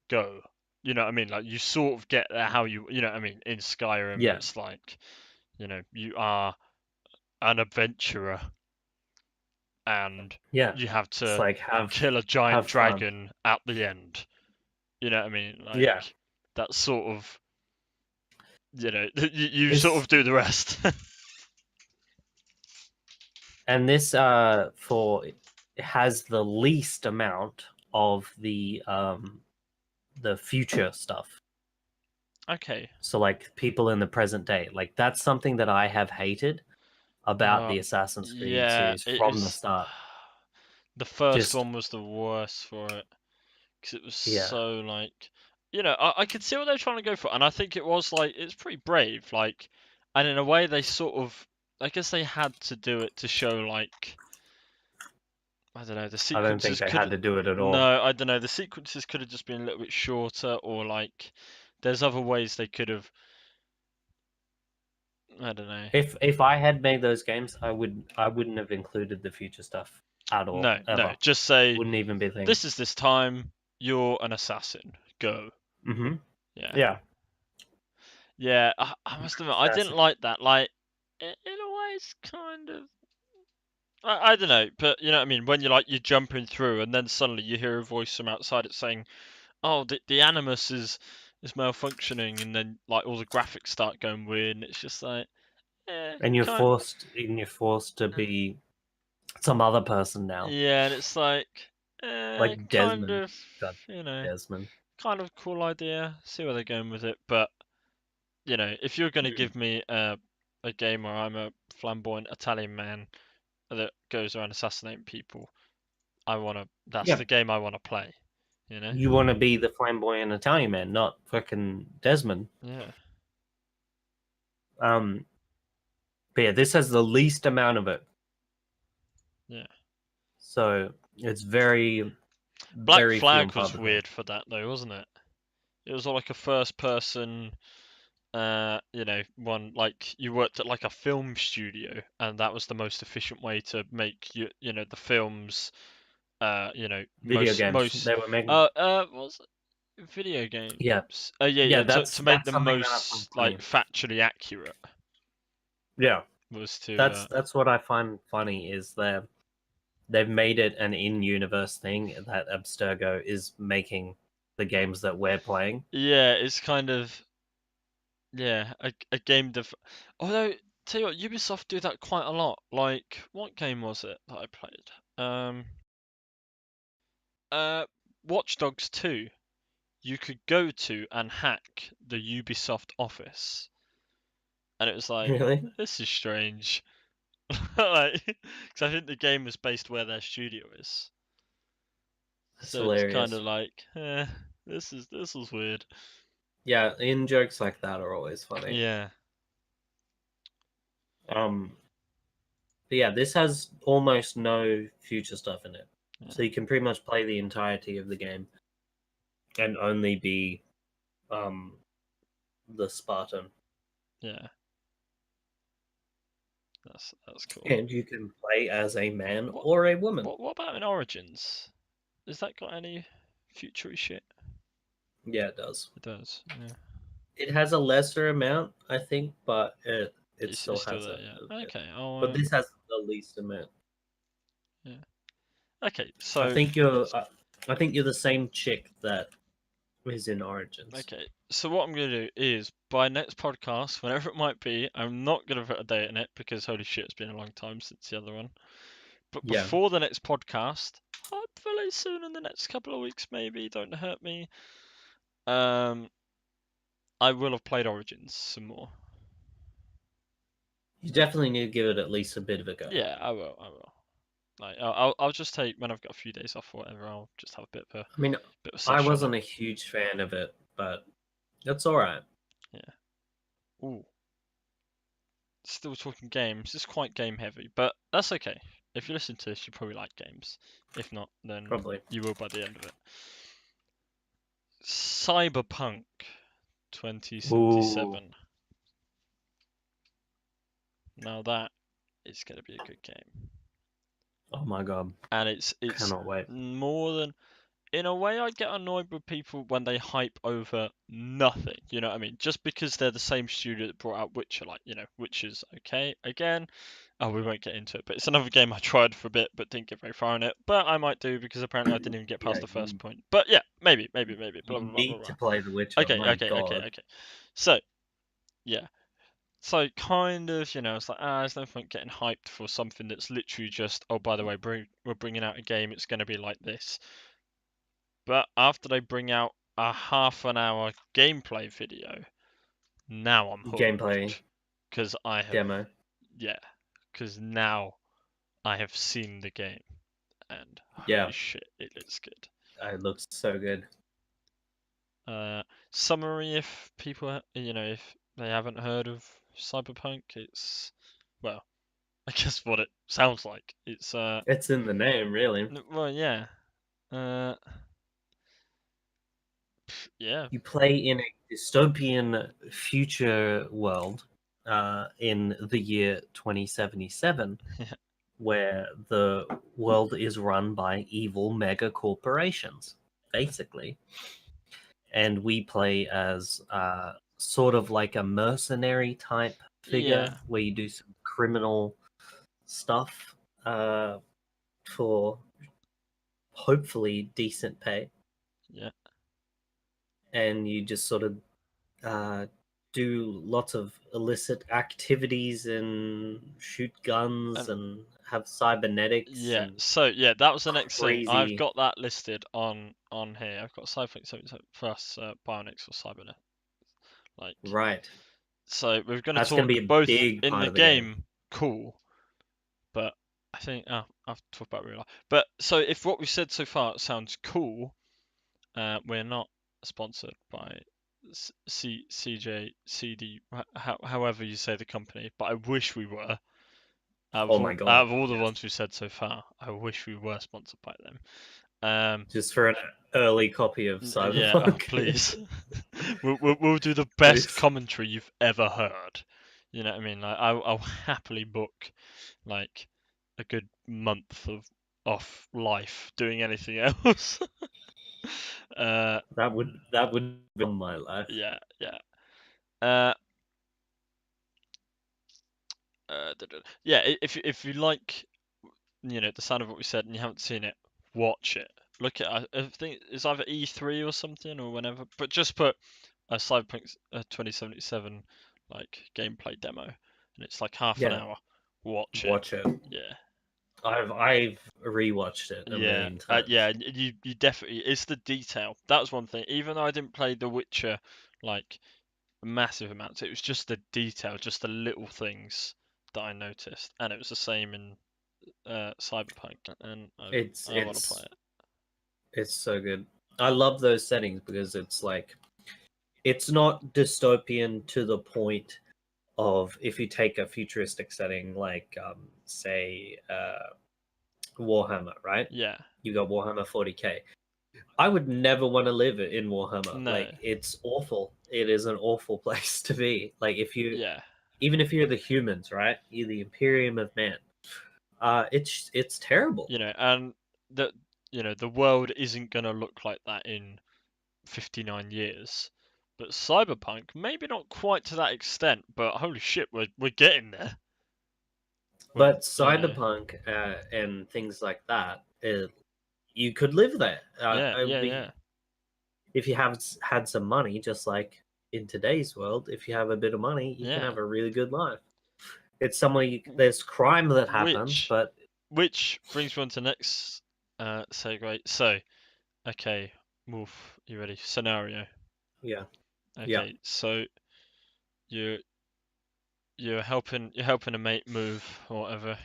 Go. You know what I mean? Like, you sort of get how you know what I mean? In Skyrim, it's like, you are an adventurer, and you have to kill a giant dragon at the end. You know what I mean? Like, that's sort of, you sort of do the rest. And this has the least amount of the future stuff. Okay. So, like, people in the present day, like, that's something that I have hated about the Assassin's Creed series from the start. The first one was the worst for it, because it was so, like, I could see what they're trying to go for, and I think it was, like, it's pretty brave, like, and in a way they sort of, I guess they had to do it to show, like, I don't know, the sequences. I don't think they had to do it at all. No, I don't know. The sequences could have just been a little bit shorter, or, like, there's other ways they could have. I don't know. If I had made those games, I wouldn't have included the future stuff at all. No, ever. no. Just say, wouldn't even be a thing. This is this time. You're an assassin. Go. Mm-hmm. Yeah. Yeah. I must admit, I didn't like that. Like, in a way, it's kind of. I don't know, but you know what I mean. When you're jumping through, and then suddenly you hear a voice from outside. It's saying, "Oh, the animus is malfunctioning," and then, like, all the graphics start going weird, and it's just like, and you're forced to be some other person now. Yeah, and it's like Desmond. kind of, Desmond. Kind of cool idea. See where they're going with it, but if you're going to give me a game where I'm a flamboyant Italian man that goes around assassinating people, that's the game I want to play. You want to be the flamboyant Italian man, not fucking Desmond. Yeah. But yeah, this has the least amount of it. Yeah. So it's very Black Flag was weird for that though, wasn't it? It was all like a first person. One, like, you worked at like a film studio, and that was the most efficient way to make the films. Video games. They were making. Was it video games? Yeah. Yeah. To make them most, like, factually accurate. Yeah. Was to. That's what I find funny is they've made it an in-universe thing that Abstergo is making the games that we're playing. Yeah, it's kind of a game although tell you what, Ubisoft do that quite a lot. Like, what game was it that I played? Watch Dogs 2. You could go to and hack the Ubisoft office, and it was like, Really? this is strange. Like, because I think the game was based where their studio is. That's So it's kind hilarious. of like, this is weird. Yeah, in jokes like that are always funny. Yeah. But yeah, this has almost no future stuff in it. Yeah. So you can pretty much play the entirety of the game and only be the Spartan. Yeah. That's cool. And you can play as a man or a woman. What about in Origins? Has that got any future shit? Yeah, it does. It does. Yeah. It has a lesser amount, I think, but it It's still still has there, a yeah. bit. Okay. But this has the least amount. Yeah. Okay. So I think you're the same chick that is in Origins. okay. So what I'm gonna do is by next podcast, whenever it might be, I'm not gonna put a date in it because holy shit, it's been a long time since the other one. But Yeah. before the next podcast, hopefully soon in the next couple of weeks, maybe. Don't hurt me. I will have played Origins some more. You definitely need to give it at least a bit of a go. Yeah, I will. Like, I'll just take when I've got a few days off or whatever. I'll just have a bit of a. I mean, Bit of a I sesh on wasn't it. a huge fan of it, but that's all right. Yeah. Ooh. Still talking games. It's quite game heavy, but that's okay. If you listen to this, you probably like games. If not, then Probably. you will by the end of it. Cyberpunk 2077. Ooh. Now that is going to be a good game. Oh my god. And it's Cannot wait. more than in a way I get annoyed with people when they hype over nothing. You know what I mean? Just because they're the same studio that brought out Witcher, like, you know, Witcher's okay. Again, we won't get into it, but it's another game I tried for a bit but didn't get very far in it. But I might do because apparently I didn't even get past Yeah, the first point. But yeah, maybe. Blah You blah blah blah need blah. to play The Witcher. Okay, My okay, god. okay. So, yeah. So kind of, you know, it's like there's no point getting hyped for something that's literally just, oh, by the way, we're bringing out a game. It's going to be like this. But after they bring out a half an hour gameplay video, now I'm hooked. Gameplay Because I have demo. Yeah, because now I have seen the game, and Yeah. holy shit, it looks good. It looks so good. Summary: if people, you know, if they haven't heard of Cyberpunk, it's well, I guess what it sounds like. It's It's in the name, really. well, yeah, yeah. You play in a dystopian future world in the year 2077, where the world is run by evil mega corporations, basically. And we play as sort of like a mercenary type figure Yeah. where you do some criminal stuff for hopefully decent pay. Yeah. And you just sort of do lots of illicit activities and shoot guns and have cybernetics. Yeah. And So yeah, that was the next thing. I've crazy. got that listed on here. I've got Cyberpunk 77 plus bionics or cybernet. Like Right. So we're going to That's talk gonna be a both big in part the of the game. Cool, but I think I'll talk about real life. But so if what we've said so far sounds cool, we're not sponsored by CJ CD, however you say the company. But I wish we were. Oh my god. Out of all the yes. ones we've said so far, I wish we were sponsored by them. Just for an early copy of Cyberpunk. Yeah, oh, please. we'll do the best Please. commentary you've ever heard. You know what I mean? Like I'll happily book like a good month of off life doing anything else. That would be my life. Yeah. Yeah, if you like, you know, the sound of what we said and you haven't seen it, watch it. look at, I think it's either E3 or something or whenever, but just put a Cyberpunk 2077 like gameplay demo, and it's like half an Yeah. hour. Watch it. Watch it. Yeah. I've rewatched it a million times. Yeah. You definitely. It's the detail. That was one thing. Even though I didn't play The Witcher like massive amounts, it was just the detail, just the little things that I noticed, and it was the same in Cyberpunk, and I want to play it. It's so good. I love those settings because it's like, it's not dystopian to the point of, if you take a futuristic setting like say Warhammer, right? Yeah. You got Warhammer 40k. I would never want to live in Warhammer. No. Like, it's awful. It is an awful place to be. Like, if you, Yeah. even if you're the humans, right? You're the Imperium of Man. It's terrible. And the world isn't gonna look like that in 59 years. But Cyberpunk, maybe not quite to that extent, but holy shit, we're getting there. But Cyberpunk and things like that, you could live there. Yeah. If you have had some money, just like in today's world, if you have a bit of money, you can have a really good life. It's somewhere there's crime that happens, but which brings me on to next segue. So, okay, Wolf, you ready? Scenario. Yeah. Okay, yeah. So you're helping a mate move or whatever.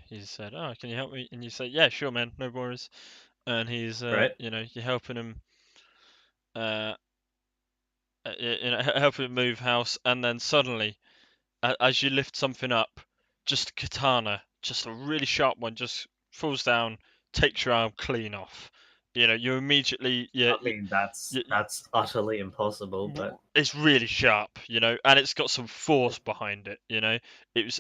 He said, "Oh, can you help me?" And you say, "Yeah, sure, man, no worries." And he's right. You're helping him helping him move house, and then suddenly, as you lift something up, just a katana, just a really sharp one, just falls down, takes your arm clean off. You immediately, I mean, that's utterly impossible, but it's really sharp, and it's got some force behind it. It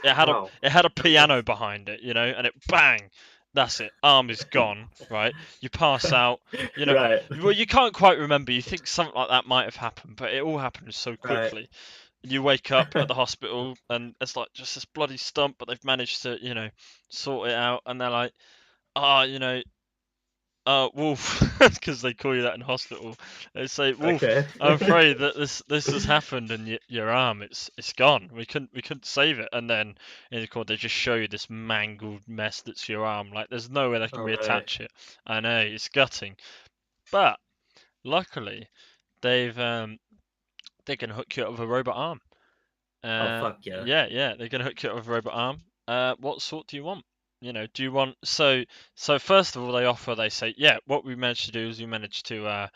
had wow. a piano behind it, and it bang. That's it. Arm is gone, right? You pass out, right. Well, you can't quite remember. You think something like that might have happened, but it all happened so quickly. Right. You wake up at the hospital, and it's like just this bloody stump, but they've managed to, sort it out, and they're like, Wolf, because they call you that in hospital. They say, Wolf, Okay. I'm afraid that this has happened, and your arm, it's gone. We couldn't save it. And then in the court, they just show you this mangled mess that's your arm. Like, there's no way they can reattach it. I know, it's gutting, but luckily they can hook you up with a robot arm. Oh fuck yeah. Yeah, they're gonna hook you up with a robot arm. What sort do you want? Do you want so first of all they say, yeah, what we managed to do is we managed to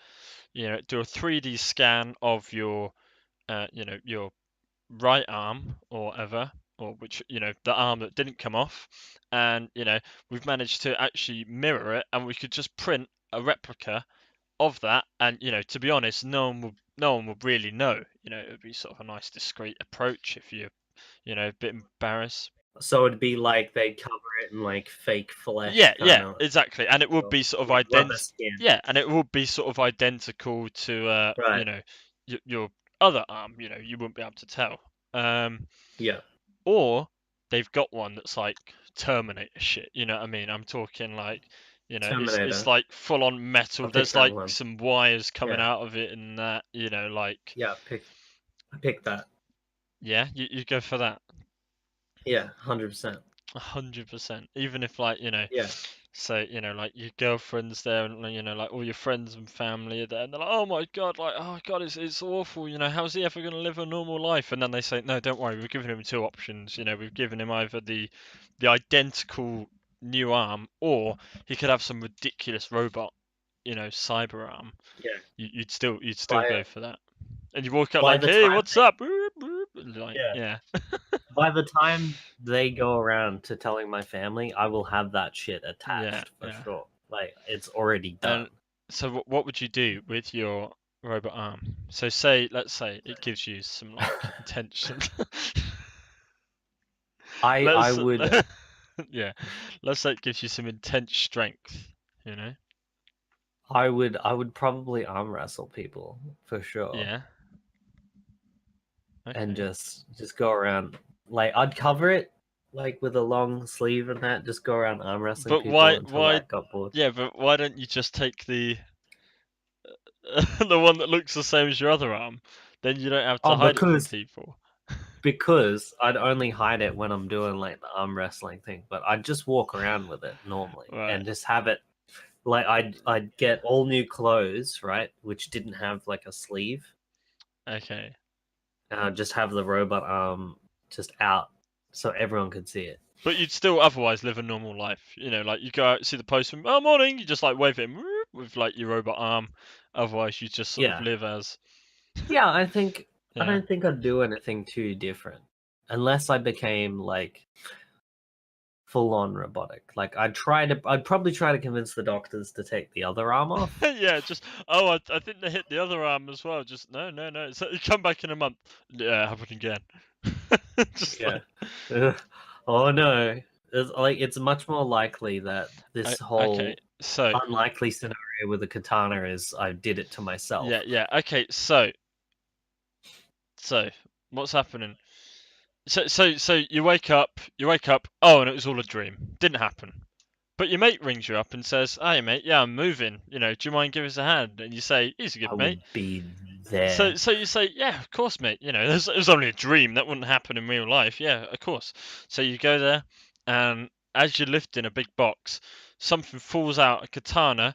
do a 3D scan of your your right arm or whatever, or which the arm that didn't come off, and we've managed to actually mirror it, and we could just print a replica of that, and to be honest, no one would really know. It would be sort of a nice discreet approach if you're a bit embarrassed. So it'd be like they cover it in like fake flesh. Yeah, exactly, and it would be sort of like Yeah, and it would be sort of identical to right. your other arm. You wouldn't be able to tell. Yeah. Or they've got one that's like Terminator shit. You know what I mean? I'm talking like it's like full on metal. There's like some wires coming out of it, and that like yeah. Pick that. Yeah, you go for that. Yeah, 100%. 100%. Even if like yeah. So like your girlfriend's there, and like all your friends and family are there, and they're like, oh my god, it's awful. How's he ever going to live a normal life? And then they say, no, don't worry, we've given him two options. We've given him either the identical new arm, or he could have some ridiculous robot, cyber arm. Yeah. You'd still go for that. And you walk up like, hey, what's up? Like, yeah. By the time they go around to telling my family, I will have that shit attached for sure. Like, it's already done. So what would you do with your robot arm? So let's say it gives you some like intention. I would. Yeah. Let's say it gives you some intense strength. I would probably arm wrestle people for sure. Yeah. Okay. And just go around. Like, I'd cover it like with a long sleeve and that, just go around arm wrestling But people why until why that got bored. yeah, but why don't you just take the the one that looks the same as your other arm? Then you don't have to Oh, hide it from people. because I'd only hide it when I'm doing like the arm wrestling thing, but I'd just walk around with it normally Right. and just have it like I'd get all new clothes, right, which didn't have like a sleeve, Okay. and I'd just have the robot arm just out so everyone could see it. But you'd still otherwise live a normal life. You know, like you go out, see the postman, oh morning, you just like wave at him with like your robot arm. Otherwise you just sort of Yeah. live as Yeah, I yeah. don't think I'd do anything too different unless I became like full on robotic. Like I'd probably try to convince the doctors to take the other arm off. Yeah, just I think they hit the other arm as well. Just no. So you come back in a month. Yeah, happen again. Just Yeah. like Oh no. It's much more likely that this okay. whole So unlikely scenario with a katana is I did it to myself. yeah. Okay, so what's happening? So you wake up. Oh, and it was all a dream. Didn't happen. But your mate rings you up and says, "Hey mate, yeah, I'm moving. You know, do you mind giving us a hand?" And you say, "He's a I good mate." would be there. So you say, "Yeah, of course, mate. You know, it was only a dream. That wouldn't happen in real life. Yeah, of course." So you go there, and as you're lifting a big box, something falls out, a katana,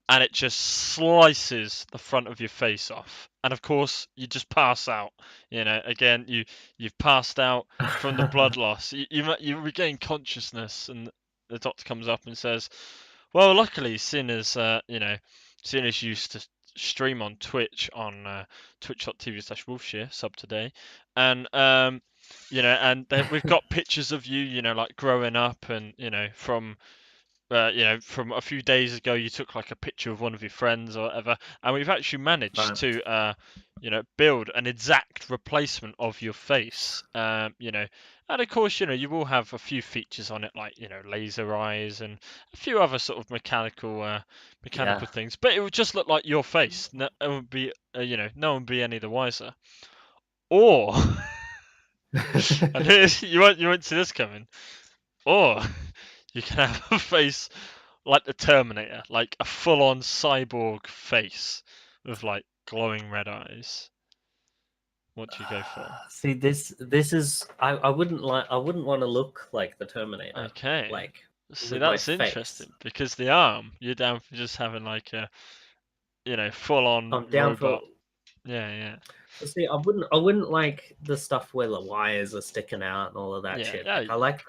and it just slices the front of your face off. And of course, you just pass out. You know, again, you've passed out from the blood loss. You regain consciousness, and the doctor comes up and says, "Well, luckily, seeing as seeing as you used to stream on Twitch on twitch.tv/wolfshire sub today, and and we've got pictures of you, like growing up, and from a few days ago, you took like a picture of one of your friends or whatever, and we've actually managed Right. to, build an exact replacement of your face. And of course, you will have a few features on it, like laser eyes and a few other sort of Yeah. mechanical things, but it would just look like your face. No, it would be, no one would be any the wiser. Or, and you won't see this coming. Or you can have a face like the Terminator, like a full-on cyborg face with like glowing red eyes. What do you go for? See, this is I wouldn't want to look like the Terminator, Okay, like see with my that's face. interesting because the arm, you're down for just having like a full-on I'm down for. robot. Yeah, See, I wouldn't like the stuff where the wires are sticking out and all of that yeah, shit. yeah, Like I like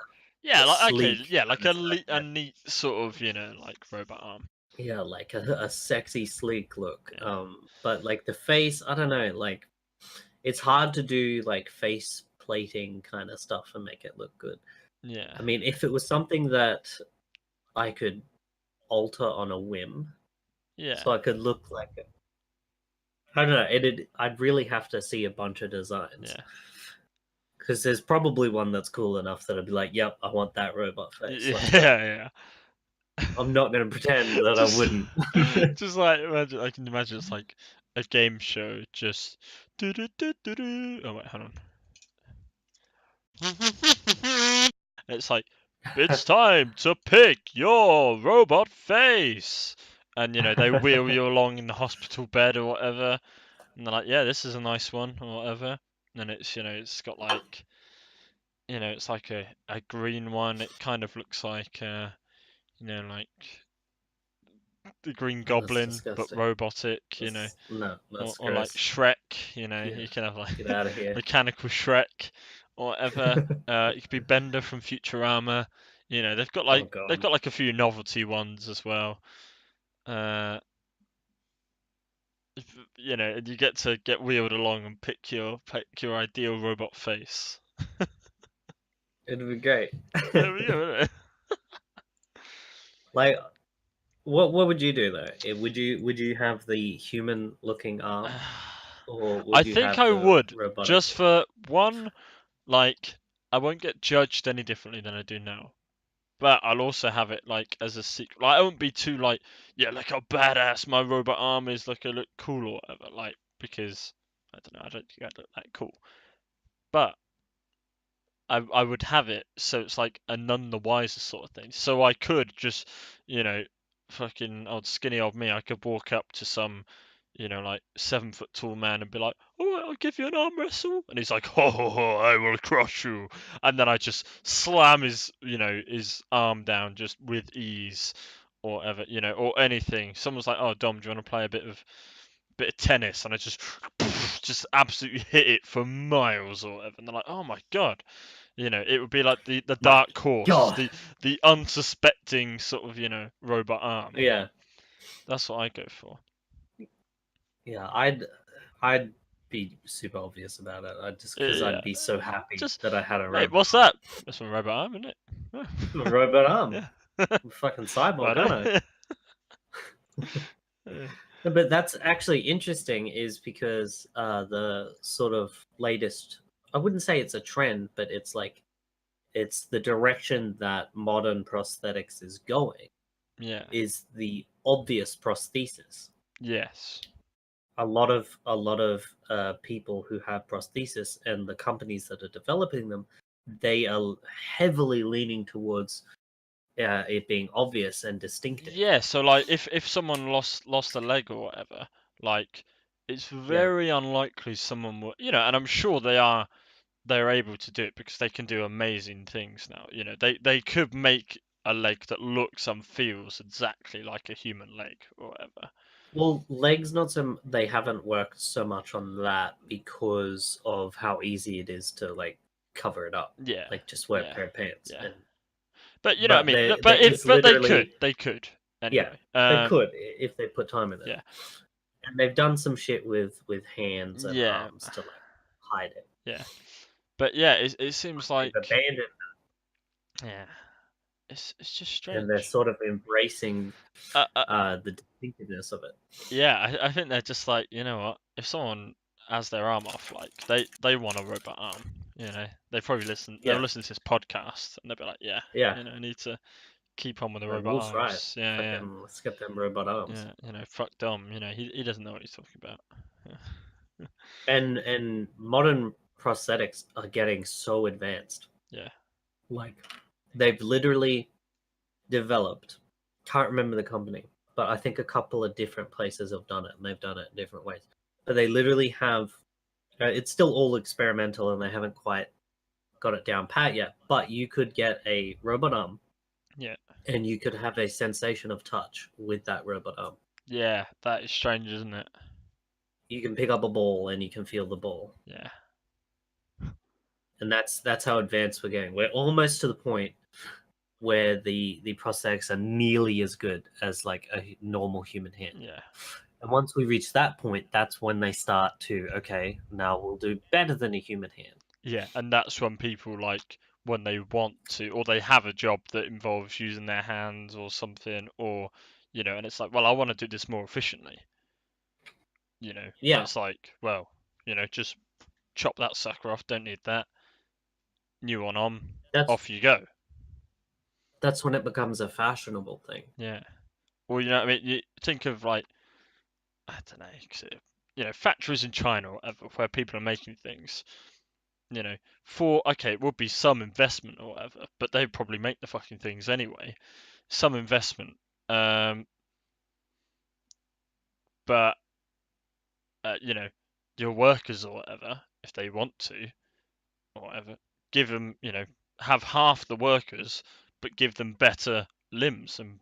yeah. the Like okay, sleek yeah, like kind of stuff. a neat sort of like robot arm. Yeah, like a sexy sleek look. Yeah, But like the face, I don't know, like it's hard to do like face plating kind of stuff and make it look good. yeah, I mean, if it was something that I could alter on a whim, yeah, so I could look like it. I don't know. I'd really have to see a bunch of designs yeah. because there's probably one that's cool enough that I'd be like, "Yep, I want that robot face. Yeah, Let's go." yeah. I'm not going to pretend that I just, wouldn't. just like imagine, I can imagine it's like a game show. Just do do do do do. Oh wait, hold on. It's like it's time to pick your robot face, and they wheel you along in the hospital bed or whatever, and they're like, yeah, this is a nice one or whatever. And it's got like it's like a green one. It kind of looks like like the Green Oh, that's Goblin, but disgusting. robotic, No, or, that's or like gross. Shrek, Yeah, you can have like get out of here. mechanical Shrek or whatever. It could be Bender from Futurama. Oh they've god. got like a few novelty ones as well. Uh, and you get to get wheeled along and pick your ideal robot face. It'd be great. There we go. Like, what would you do though? Would you have the human looking arm, or I would you think have I the would robotic just one? for one, like I won't get judged any differently than I do now. But I'll also have it like as a secret. Like I won't be too like, yeah, look how badass my robot arm is. Look, I look cool or whatever. Like because I don't know, I don't think I look that cool. But I would have it so it's like a none the wiser sort of thing. So I could just, fucking old skinny old me, I could walk up to some, like 7 foot tall man and be like, "All right, I'll give you an arm wrestle," and he's like, "Ho ho ho, I will crush you," and then I just slam his arm down just with ease, or whatever, or anything. Someone's like, "Oh, Dom, do you want to play a bit of tennis?" And I just absolutely hit it for miles or whatever, and they're like, "Oh my god." It would be like the My dark horse, God. the unsuspecting sort of, robot arm. Yeah. That's what I go for. Yeah, I'd be super obvious about it. Just because Yeah. I'd be so happy Just, that I had a mate, robot what's that? That's my robot arm, isn't it? arm. A robot arm. Yeah. I'm fucking cyborg, aren't I? Yeah. But that's actually interesting, is because the sort of latest, I wouldn't say it's a trend, but it's like it's the direction that modern prosthetics is going, Yeah. is the obvious prosthesis. Yes. A lot of people who have prosthesis and the companies that are developing them, they are heavily leaning towards it being obvious and distinctive. Yeah, so like if someone lost a leg or whatever, like it's Yeah. very unlikely someone will, and I'm sure they're able to do it because they can do amazing things now. They could make a leg that looks and feels exactly like a human leg or whatever. Well, legs, not so. They haven't worked so much on that because of how easy it is to like cover it up, Yeah, like just wear a yeah, pair of pants. yeah. And But you know what I but mean. there is But literally, they could yeah, anyway. they could if they put time in it. Yeah, And they've done some shit with hands and yeah, arms to like hide it. yeah. But yeah, it seems They've like, abandoned, yeah, it's just and they're strange. sort of embracing Uh, uh, the distinctiveness of it. yeah, I think they're just like, you know what? If someone has their arm off, like they want a robot arm. They probably they'll Yeah, listen to this podcast and they'll be like, yeah, yeah. I need to keep on with the Like robot Wolf's right. arms. Yeah, yeah, Fucking, let's get them robot arms. yeah. Fuck Dom. He doesn't know what he's talking about. Yeah. And modern prosthetics are getting so advanced. Yeah. Like they've literally developed, can't remember the company, but I think a couple of different places have done it, and they've done it in different ways. But they literally have, it's still all experimental and they haven't quite got it down pat yet, but you could get a robot arm. Yeah. And you could have a sensation of touch with that robot arm. Yeah, that is strange, isn't it? You can pick up a ball and you can feel the ball. Yeah. And that's how advanced we're getting. We're almost to the point where the prosthetics are nearly as good as like a normal human hand. Yeah. And once we reach that point, that's when they start to, okay, now we'll do better than a human hand. Yeah, and that's when people like when they want to, or they have a job that involves using their hands or something, or and it's like, well, I want to do this more efficiently. And Yeah, it's like, well, just chop that sucker off. Don't need that. New one on. that's Off you go. that's when it becomes a fashionable thing. Yeah. Or what I mean, you think of like, I don't know, 'cause factories in China or whatever, where people are making things. Okay, it would be some investment or whatever, but they probably make the fucking things anyway. Some investment, but your workers or whatever, if they want to or whatever, give them, have half the workers, but give them better limbs and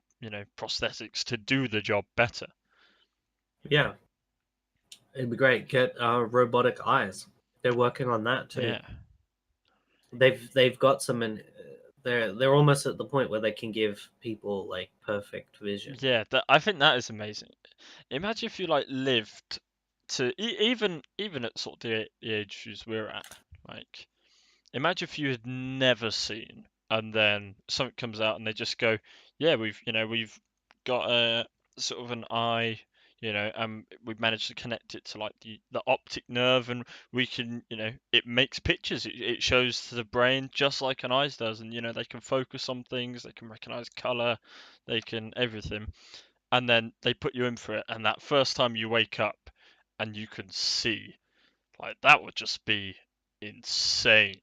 prosthetics to do the job better. Yeah, it'd be great. Get robotic eyes. They're working on that too. Yeah. They've got some in. They're almost at the point where they can give people like perfect vision. Yeah, I think that is amazing. Imagine if you like lived to even at sort of the ages we're at. Like, imagine if you had never seen, and then something comes out, and they just go, "Yeah, we've got a sort of an eye, and we've managed to connect it to like the optic nerve, and we can, it makes pictures. It shows to the brain just like an eye does, and they can focus on things, they can recognize color, they can everything." And then they put you in for it, and that first time you wake up and you can see, like, that would just be insane.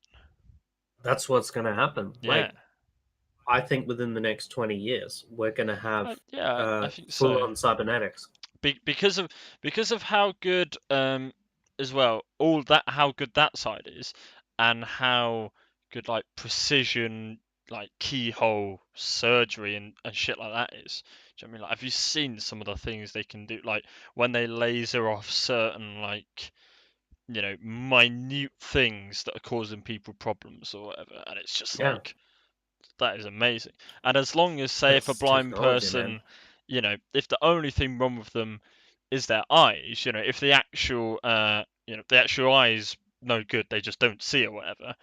That's what's going to happen. Yeah. Like, I think within the next 20 years, we're going to have I think full-on cybernetics. Because of how good as well how good that side is, and how good like precision like keyhole surgery and shit like that is. Do you know what I mean? Like, have you seen some of the things they can do? Like when they laser off certain like minute things that are causing people problems or whatever, and it's just like that is amazing. And as long as, say, if a That's blind technology, man. person, if the only thing wrong with them is their eyes, if the actual, the actual eyes no good, they just don't see or whatever,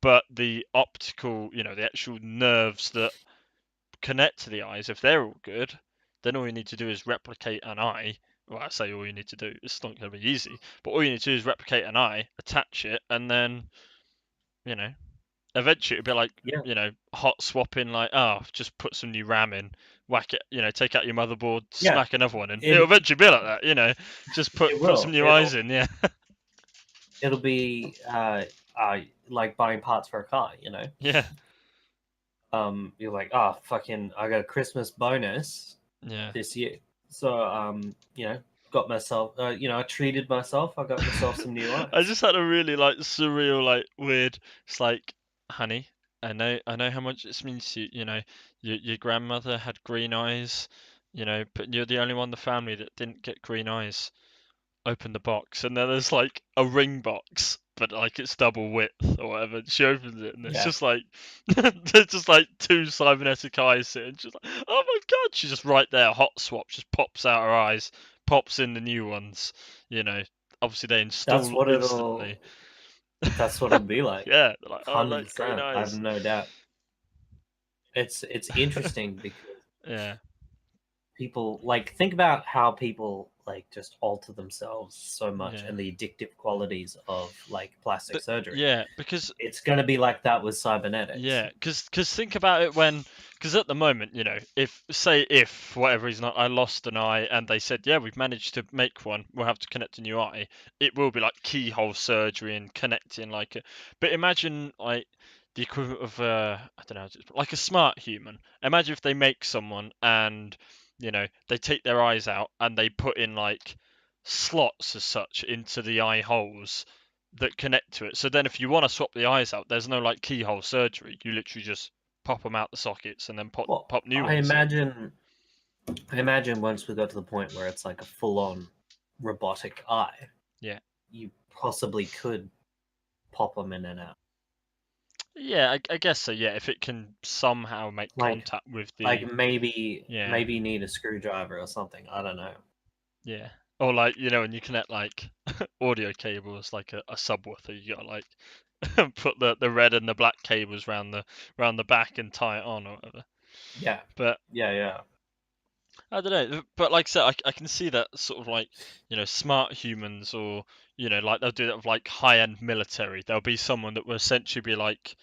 but the optical, the actual nerves that connect to the eyes, if they're all good, then all you need to do is replicate an eye. Well, I say all you need to do. It's not going to be easy, but all you need to do is replicate an eye, attach it, and then, eventually it'd be like, hot swapping, like, oh, just put some new RAM in, whack it, take out your motherboard, smack another one in. It'll eventually be like that, just put some new eyes in, yeah. It'll be like buying parts for a car, Yeah. You're like, oh, fucking, I got a Christmas bonus this year. So, got myself, I treated myself. I got myself some new eyes. I just had a really like surreal, like weird. It's like, honey, I know how much this means to you. Your grandmother had green eyes, but you're the only one in the family that didn't get green eyes. Open the box, and then there's like a ring box, but like it's double width or whatever. She opens it, and it's just like there's just like two cybernetic eyes sitting. She's like, oh my god! She's just right there, hot swap, just pops out her eyes, pops in the new ones. Obviously they install instantly. That's what it'll be like. Yeah, they're like, oh, 100%. like green eyes. I have no doubt. It's interesting because people like think about how people like just alter themselves so much and the addictive qualities of like plastic surgery. Yeah, because it's going to be like that with cybernetics. Yeah, because think about it because at the moment, if for whatever reason I lost an eye and they said, yeah, we've managed to make one, we'll have to connect a new eye, it will be like keyhole surgery and connecting like but imagine like the equivalent of I don't know, like a smart human. Imagine if they make someone and they take their eyes out and they put in like slots as such into the eye holes that connect to it. So then if you want to swap the eyes out, there's no like keyhole surgery. You literally just pop them out the sockets and then pop new ones in. I imagine once we got to the point where it's like a full-on robotic eye, you possibly could pop them in and out. Yeah, I guess so. Yeah, if it can somehow make contact with the maybe need a screwdriver or something. I don't know. Yeah, or like when you connect like audio cables, like a subwoofer, you gotta like put the red and the black cables round the back and tie it on or whatever. Yeah. But yeah. I don't know, but like I said, I can see that sort of like smart humans or like they'll do that with like high-end military. There'll be someone that will essentially be like,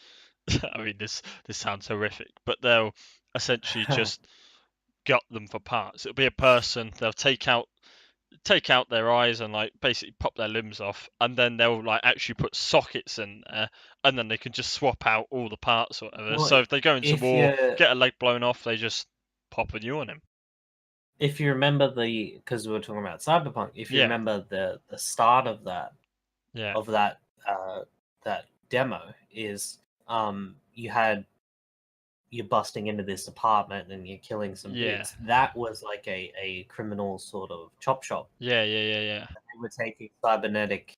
I mean this sounds horrific, but they'll essentially just gut them for parts. It'll be a person. They'll take out their eyes and like basically pop their limbs off, and then they'll like actually put sockets in there, and then they can just swap out all the parts or whatever. So if they go into war, get a leg blown off, they just pop a new one in. If you remember because we were talking about Cyberpunk, if you remember the start of that, that demo is you're busting into this apartment and you're killing some kids. That was like a criminal sort of chop shop. Yeah. They were taking cybernetic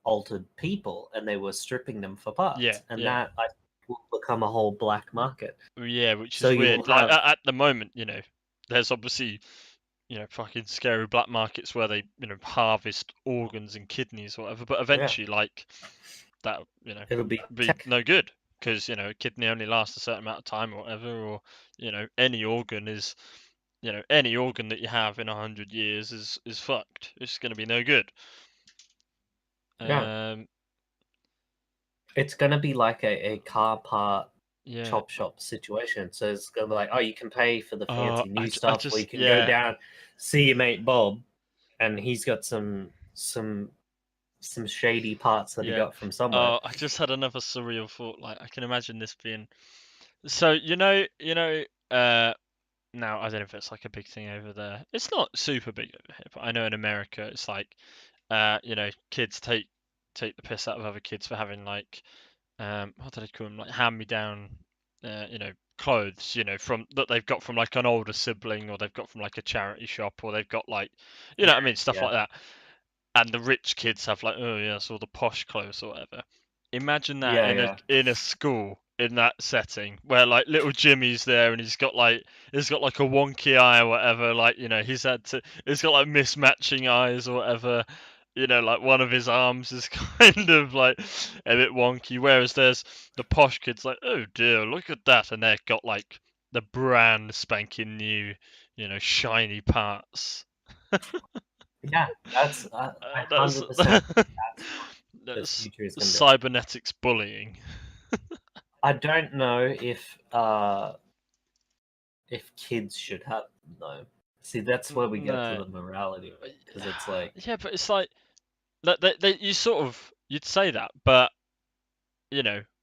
altered people and they were stripping them for parts. That like will become a whole black market. Yeah, which is weird. Like at the moment, there's obviously fucking scary black markets where they harvest organs and kidneys or whatever, but eventually like that it'll be no good because a kidney only lasts a certain amount of time or whatever, or any organ is any organ that you have in 100 years is fucked. It's going to be no good. It's going to be like a car part chop shop situation. So it's going to be like, oh, you can pay for the fancy new stuff, or you can go down, see your mate Bob, and he's got some some shady parts that he Yeah. got from somewhere. I just had another surreal thought. Like, I can imagine this being. So now I don't know if it's like a big thing over there. It's not super big over here, but I know in America it's like, kids take the piss out of other kids for having like, what do they call them? Like hand-me-down, clothes, from that they've got from like an older sibling, or they've got from like a charity shop, or they've got like, what I mean, stuff like that. And the rich kids have like, oh yes, all the posh clothes or whatever. Imagine that in a school in that setting where like little Jimmy's there and he's got like a wonky eye or whatever, like he's got like mismatching eyes or whatever. Like one of his arms is kind of like a bit wonky, whereas there's the posh kids like, oh dear, look at that, and they've got like the brand spanking new, shiny parts. Yeah, that's That's 100%. That's what the that's future is going to be. cybernetics bullying. I don't know if kids should have though. See, that's where we get to No. the morality, because it's like, Yeah, but it's like you'd say that, but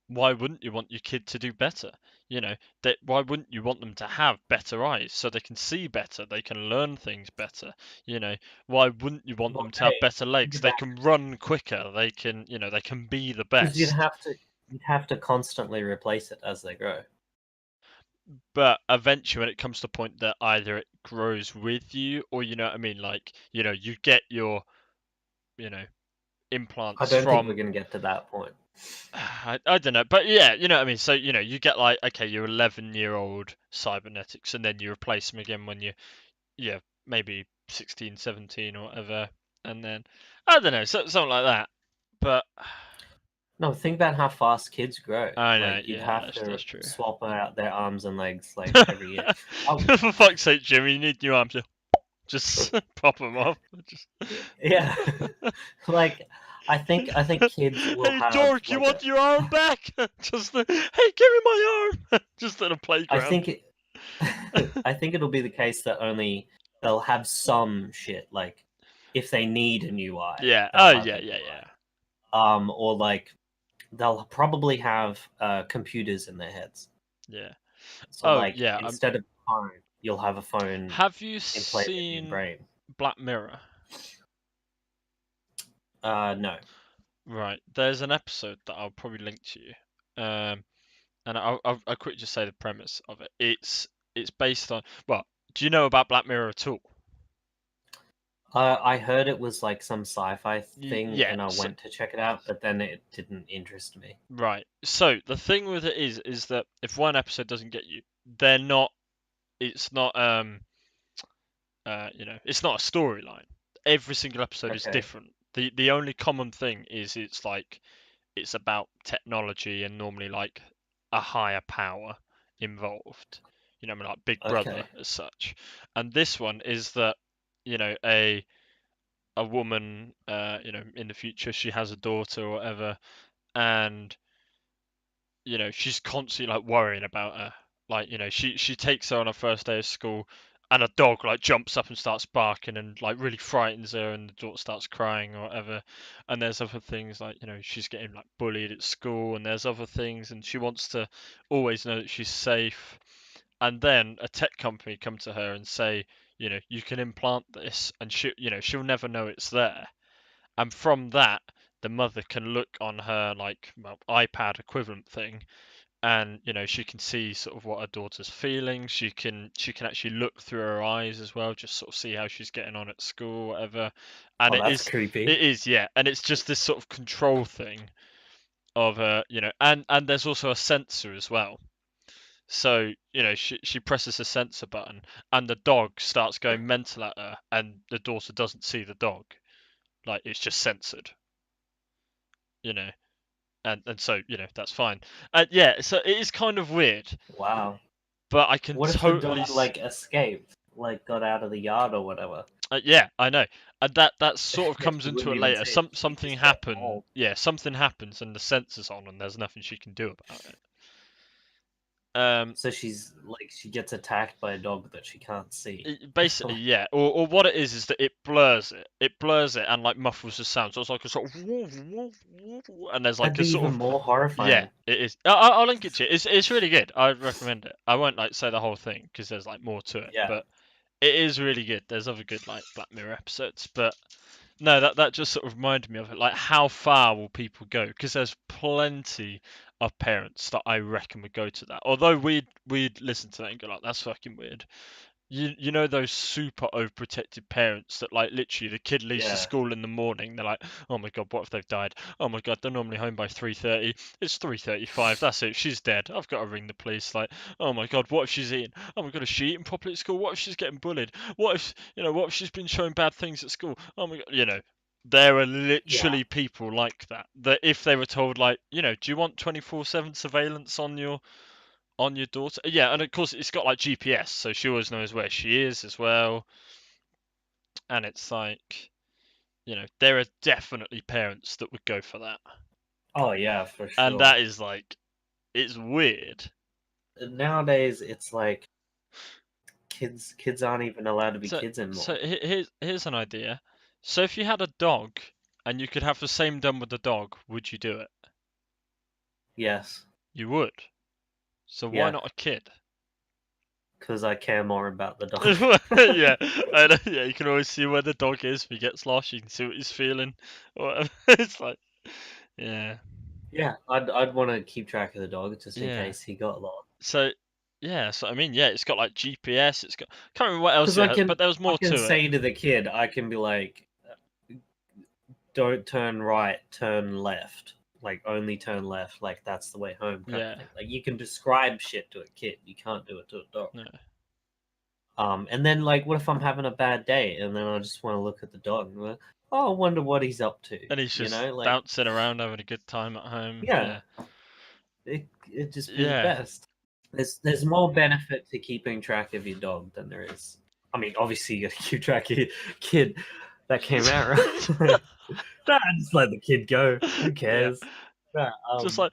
why wouldn't you want your kid to do better? Why wouldn't you want them to have better eyes so they can see better, they can learn things better? Why wouldn't you want them to have better legs? They can run quicker. They can, they can be the best. because you'd have to constantly replace it as they grow. But eventually, when it comes to the point that either it grows with you, or you get your, implants I don't think from. we're going to get to that point. I don't know, but yeah, you know what I mean. So you get like, okay, you're 11-year-old cybernetics, and then you replace them again when you're maybe 16, 17 or whatever, and then I don't know, something like that. But No, think about how fast kids grow. I know, Like, you'd yeah, have to that's true. swap out their arms and legs like every year. For fuck's sake, Jimmy, you need new arms. Just pop them off. Yeah, like I think kids will Hey, have. dork, you want your arm back? Hey, give me my arm. Just at a playground. I think it'll be the case that only they'll have some shit, like if they need a new eye. Yeah. they'll Oh, have yeah, a new yeah. eye. Or like they'll probably have computers in their heads. Yeah. So Oh, like yeah. instead of a phone, you'll have a phone Have you implanted in your seen brain. Black Mirror? No. Right. There's an episode that I'll probably link to you. And I'll quickly just say the premise of it. It's based on. Well, do you know about Black Mirror at all? I heard it was like some sci-fi thing, Yeah, and I went to check it out, but then it didn't interest me. Right. So the thing with it is that if one episode doesn't get you, they're not. It's not it's not a storyline. Every single episode is Okay. different. The only common thing is it's about technology and normally like a higher power involved. I mean, like Big Brother as such. And this one is that a woman in the future, she has a daughter or whatever, and she's constantly like worrying about her. Like, she takes her on her first day of school, and a dog like jumps up and starts barking and like really frightens her, and the daughter starts crying or whatever. And there's other things like, she's getting like bullied at school, and there's other things, and she wants to always know that she's safe. And then a tech company come to her and say, you can implant this, and she'll never know it's there. And from that, the mother can look on her like iPad equivalent thing, and she can see sort of what her daughter's feeling. She can actually look through her eyes as well, just sort of see how she's getting on at school, whatever. And that's creepy. It is, yeah. And it's just this sort of control thing of and there's also a sensor as well. So she presses a sensor button, and the dog starts going mental at her, and the daughter doesn't see the dog. Like, it's just censored. And so that's fine. Yeah, so it is kind of weird. Wow. But I can what totally if the dog like escaped, like got out of the yard or whatever? Yeah, I know, and that sort of comes into it later. Something happens. Yeah, something happens, and the sensor's on, and there's nothing she can do about it. So she gets attacked by a dog that she can't see. Basically, yeah. Or what it is that it blurs it. It blurs it and like muffles the sound. So it's like a sort of woof, woof, woof, and there's like That'd a be sort even of more horrifying. yeah. It is. I'll link it to you. It's really good. I'd recommend it. I won't like say the whole thing because there's like more to it. Yeah. But it is really good. There's other good like Black Mirror episodes, but no, that just sort of reminded me of it. Like, how far will people go? Because there's plenty of parents that I reckon would go to that. Although we'd listen to that and go like, that's fucking weird. You know those super overprotective parents that like literally the kid leaves Yeah. to school in the morning, they're like, oh my god, what if they've died? Oh my god, they're normally home by 3:30. It's 3:35. That's it. She's dead. I've got to ring the police. Like, oh my god, what if she's eating? Oh my god, is she eating properly at school? What if she's getting bullied? What if what if she's been showing bad things at school? Oh my god, there are literally people like that. That if they were told like, do you want 24/7 surveillance on your daughter? Yeah, and of course it's got like GPS, so she always knows where she is as well. And it's like, there are definitely parents that would go for that. Oh yeah, for sure. And that is like, it's weird. Nowadays, it's like kids aren't even allowed to be kids anymore. So here's an idea. So if you had a dog and you could have the same done with the dog, would you do it? Yes. You would. So why Yeah. not a kid? Because I care more about the dog. Yeah, yeah. You can always see where the dog is. If he gets lost, you can see what he's feeling. Or whatever. It's like, yeah. Yeah, I'd want to keep track of the dog just in Yeah. case he got lost. So, yeah. So I mean, yeah, it's got like GPS. It's got. Can't remember what else Because it has, but there was more I can to say it. to the kid, I can be like, don't turn right, turn left. Like, only turn left. Like, that's the way home. Kind Yeah. of thing. Like, you can describe shit to a kid. You can't do it to a dog. No. And then, like, what if I'm having a bad day and then I just want to look at the dog and go, oh, I wonder what he's up to. And he's just like, bouncing around, having a good time at home. Yeah. It'd just be the Yeah. best. There's more benefit to keeping track of your dog than there is. I mean, obviously you gotta keep track of your kid. That came out right. Nah, just let the kid go. Who cares? Nah, Just like,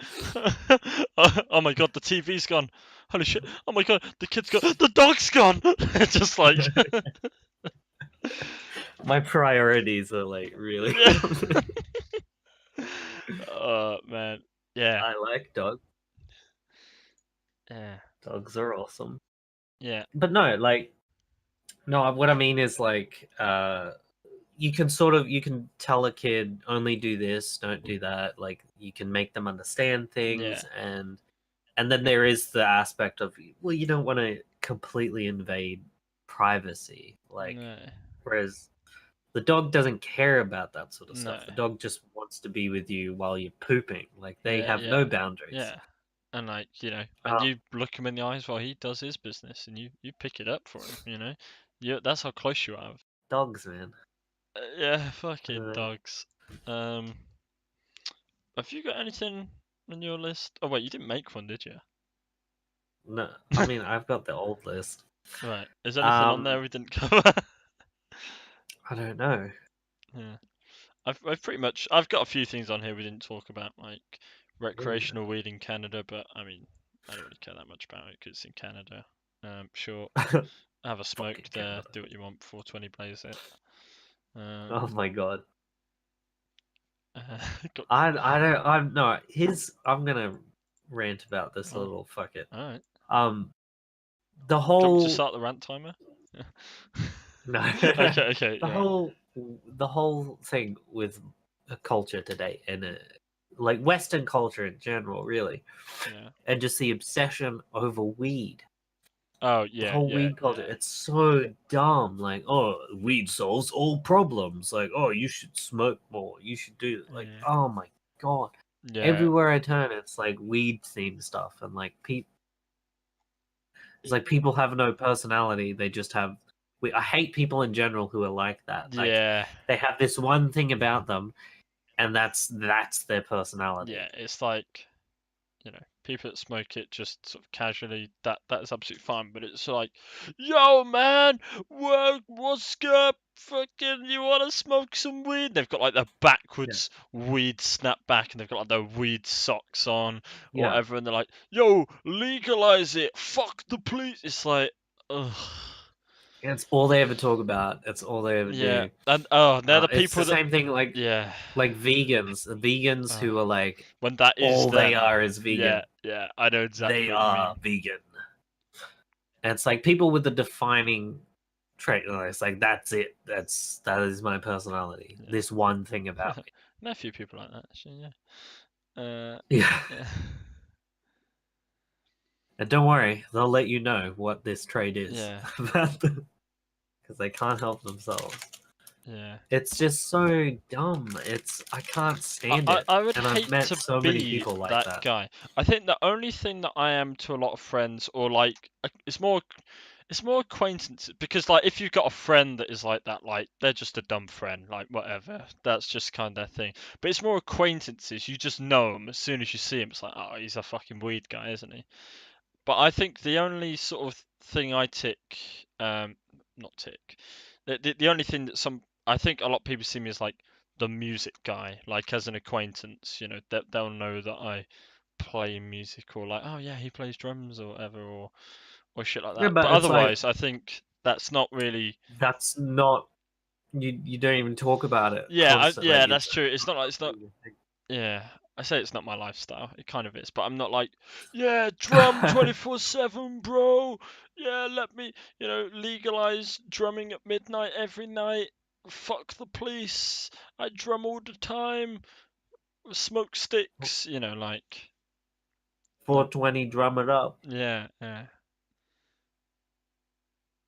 oh my god, the TV's gone. Holy shit! Oh my god, the kid's gone. The dog's gone. Just like, my priorities are like really. Oh man, yeah. I like dogs. Yeah. Dogs are awesome. Yeah. But no, what I mean is like, you can tell a kid only do this, don't do that. Like, you can make them understand things, and then there is the aspect of, well, you don't want to completely invade privacy, like, whereas the dog doesn't care about that sort of stuff. The dog just wants to be with you while you're pooping. Like, they have no boundaries. Yeah. And like, and you look him in the eyes while he does his business, and you pick it up for him. That's how close you are. Dogs, man. Yeah, fucking dogs. Have you got anything on your list? Oh wait, you didn't make one, did you? No, I mean, I've got the old list. Right. Is there anything on there we didn't cover? I don't know. Yeah. I've got a few things on here we didn't talk about, like recreational weed in Canada, but I mean, I don't really care that much about it because it's in Canada. Sure. Have a smoke there, Canada. Do what you want before 20 blaze it. Oh my god. Got... I'm gonna rant about this a little. Fuck it. Alright. The whole. Do you want me to start the rant timer? No. Okay. The whole thing with a culture today, and like Western culture in general, really. Yeah. And just the obsession over weed. Oh yeah. The whole weed culture. Yeah. It's so dumb. Like, oh, weed solves all problems. Like, oh, you should smoke more. You should do it. Like, oh my god. Yeah. Everywhere I turn, it's like weed themed stuff, and like it's like people have no personality. They just have. I hate people in general who are like that. Like, they have this one thing about them, and that's their personality. Yeah, it's like, people that smoke it just sort of casually, that is absolutely fine. But it's like, yo man, what's up? fucking, you want to smoke some weed? They've got like their backwards weed snapback, and they've got like their weed socks on, or whatever, and they're like, yo, legalize it, fuck the police. It's like, ugh. It's all they ever talk about. It's all they ever do. And they're the It's people the same thing like vegans who are like, when that is all they them. are is vegan. Yeah, I know exactly They what you mean. are vegan. And it's like people with the defining trait. It's like, that's it. That is my personality. Yeah. This one thing about me. I know a few people like that, actually, yeah. Yeah. And don't worry, they'll let you know what this trait is. Yeah. Because they can't help themselves. Yeah. It's just so dumb. I can't stand it. I would and hate I've met to so be many people like that guy. I think the only thing that I am to a lot of friends, or like, it's more acquaintances, because like if you've got a friend that is like that, like they're just a dumb friend, like whatever, that's just kind of their thing. But it's more acquaintances. You just know them as soon as you see him. It's like, oh, he's a fucking weed guy, isn't he? But I think the only sort of thing I not tick, the only thing that I think a lot of people see me as like the music guy, like as an acquaintance, that they'll know that I play music, or like, oh yeah, he plays drums or whatever, or shit like that. Yeah, but but it's otherwise, like, I think that's not really. that's not. You don't even talk about it. Yeah, constantly. that's true. It's not like it's not. Yeah, I say it's not my lifestyle. It kind of is, but I'm not like, yeah, drum 24/7, bro. Yeah, let me, legalize drumming at midnight every night. Fuck the police. I drum all the time. Smoke sticks, like 420, drum it up. Yeah.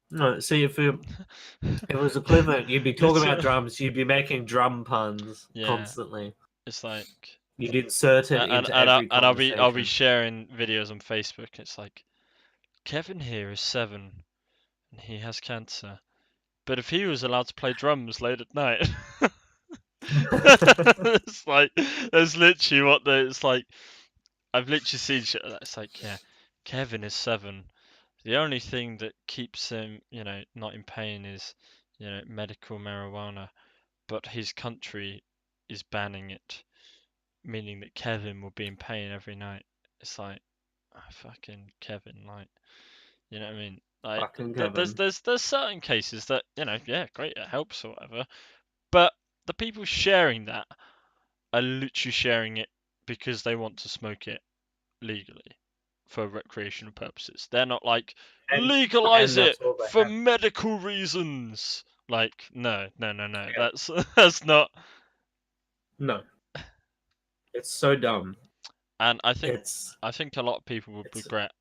No, see, if it was equivalent, you'd be talking about drums. You'd be making drum puns constantly. It's like you'd insert it into every conversation. I'll be sharing videos on Facebook. It's like, Kevin here is 7 and he has cancer, but if he was allowed to play drums late at night, it's like, that's literally it's like. I've literally seen shit like that. It's like, yeah, Kevin is 7. The only thing that keeps him, not in pain is, medical marijuana, but his country is banning it, meaning that Kevin will be in pain every night. It's like, oh, fucking Kevin, like, you know what I mean? Like, there's certain cases that, yeah, great, it helps or whatever, but the people sharing that are literally sharing it because they want to smoke it legally for recreational purposes. They're not like, legalize it for medical reasons. Like, no. Yeah. That's not. No. It's so dumb. And I think a lot of people would regret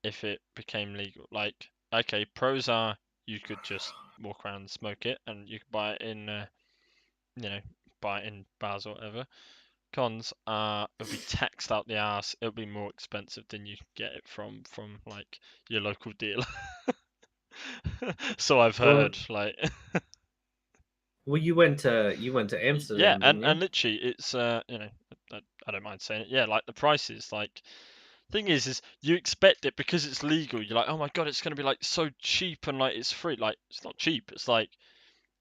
if it became legal. Like, okay, pros are you could just walk around and smoke it, and you could buy it in, buy it in bars or whatever. Cons are it'll be taxed out the ass. It'll be more expensive than you get it from like your local dealer. So I've heard. Well, you went to Amsterdam. Yeah, and literally, it's I don't mind saying it. Yeah, like the prices. Like, thing is you expect it because it's legal. You're like, oh my god, it's gonna be like so cheap and like it's free. Like, it's not cheap. It's like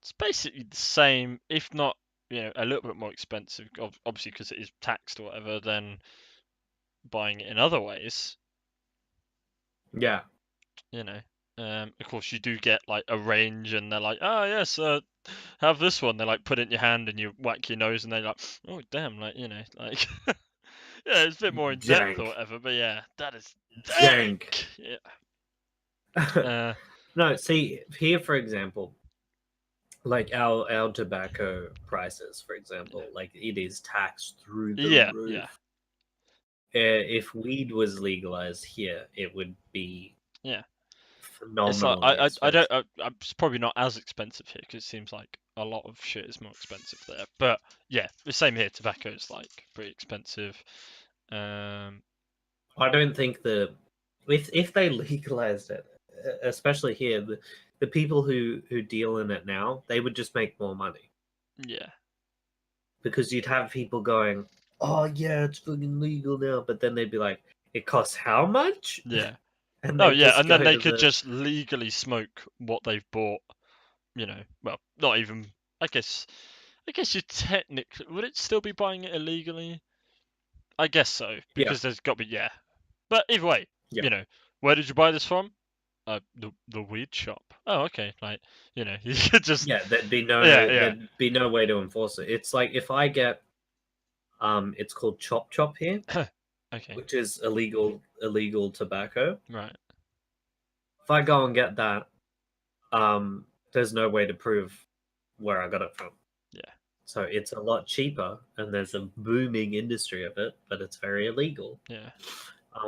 it's basically the same, if not a little bit more expensive, obviously because it is taxed or whatever, than buying it in other ways. Yeah. Of course you do get like a range, and they're like, oh yes, have this one. They like put it in your hand and you whack your nose, and they're like, oh damn, like like yeah, it's a bit more in depth or whatever. But yeah, that is dank. Yeah. No, see here, for example, like our tobacco prices, for example, like it is taxed through the roof. Yeah. If weed was legalized here, it would be phenomenal. It's like it's probably not as expensive here because it seems like a lot of shit is more expensive there. But yeah, the same here. Tobacco is like pretty expensive. I don't think if they legalized it, especially here, the people who deal in it now, they would just make more money. Yeah. Because you'd have people going, oh yeah, it's fucking legal now, but then they'd be like, it costs how much? Yeah. And and then they could just legally smoke what they've bought well, not even. I guess you technically would it still be buying it illegally? I guess so because there's got to be But either way, Yeah. where did you buy this from? The weed shop. Oh, okay. Like, you could just there'd be yeah. no way to enforce it. It's like if I get it's called chop here, Okay. which is illegal tobacco. Right. If I go and get that, there's no way to prove where I got it from. Yeah. So it's a lot cheaper, and there's a booming industry of it, but it's very illegal. Yeah.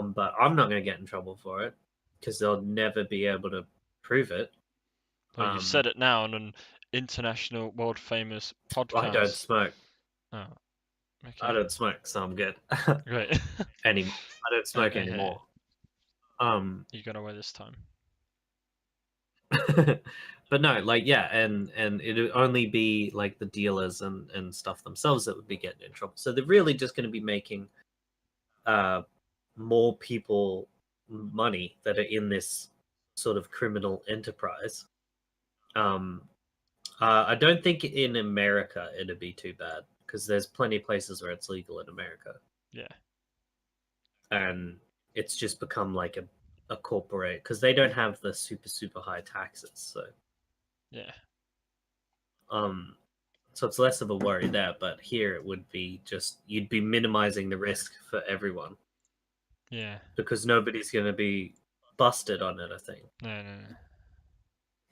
But I'm not going to get in trouble for it because they'll never be able to prove it. Well, you've said it now on an international, world famous podcast. I don't smoke. Oh. Okay. I don't smoke, so I'm good. Great. Anymore. I don't smoke anymore. You got away this time. But no, like and it would only be like the dealers and stuff themselves that would be getting in trouble. So they're really just going to be making more people money that are in this sort of criminal enterprise. I don't think in America it'd be too bad because there's plenty of places where it's legal in America. Yeah. And it's just become like a corporate because they don't have the super high taxes. So yeah. So it's less of a worry there, but here it would be just you'd be minimizing the risk for everyone. Yeah. Because nobody's going to be busted on it, I think. No.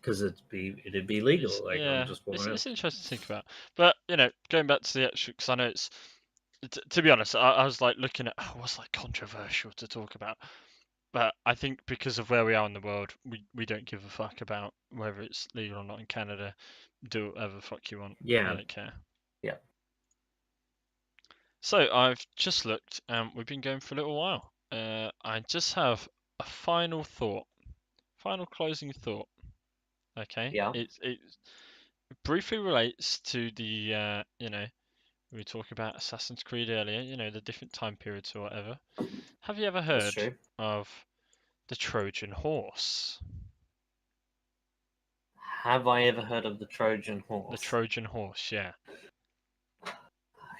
Because it'd be legal. I'm just it's interesting to think about. But going back to the actual, because I know it's to be honest, I was like looking at what's like controversial to talk about. But I think because of where we are in the world, we don't give a fuck about whether it's legal or not in Canada. Do whatever the fuck you want. Yeah. I don't care. Yeah. So I've just looked, and we've been going for a little while. I just have a final closing thought. Okay. Yeah. It briefly relates to the we were talking about Assassin's Creed earlier. The different time periods or whatever. Have you ever heard of the Trojan horse? Have I ever heard of the Trojan horse? The Trojan horse, yeah.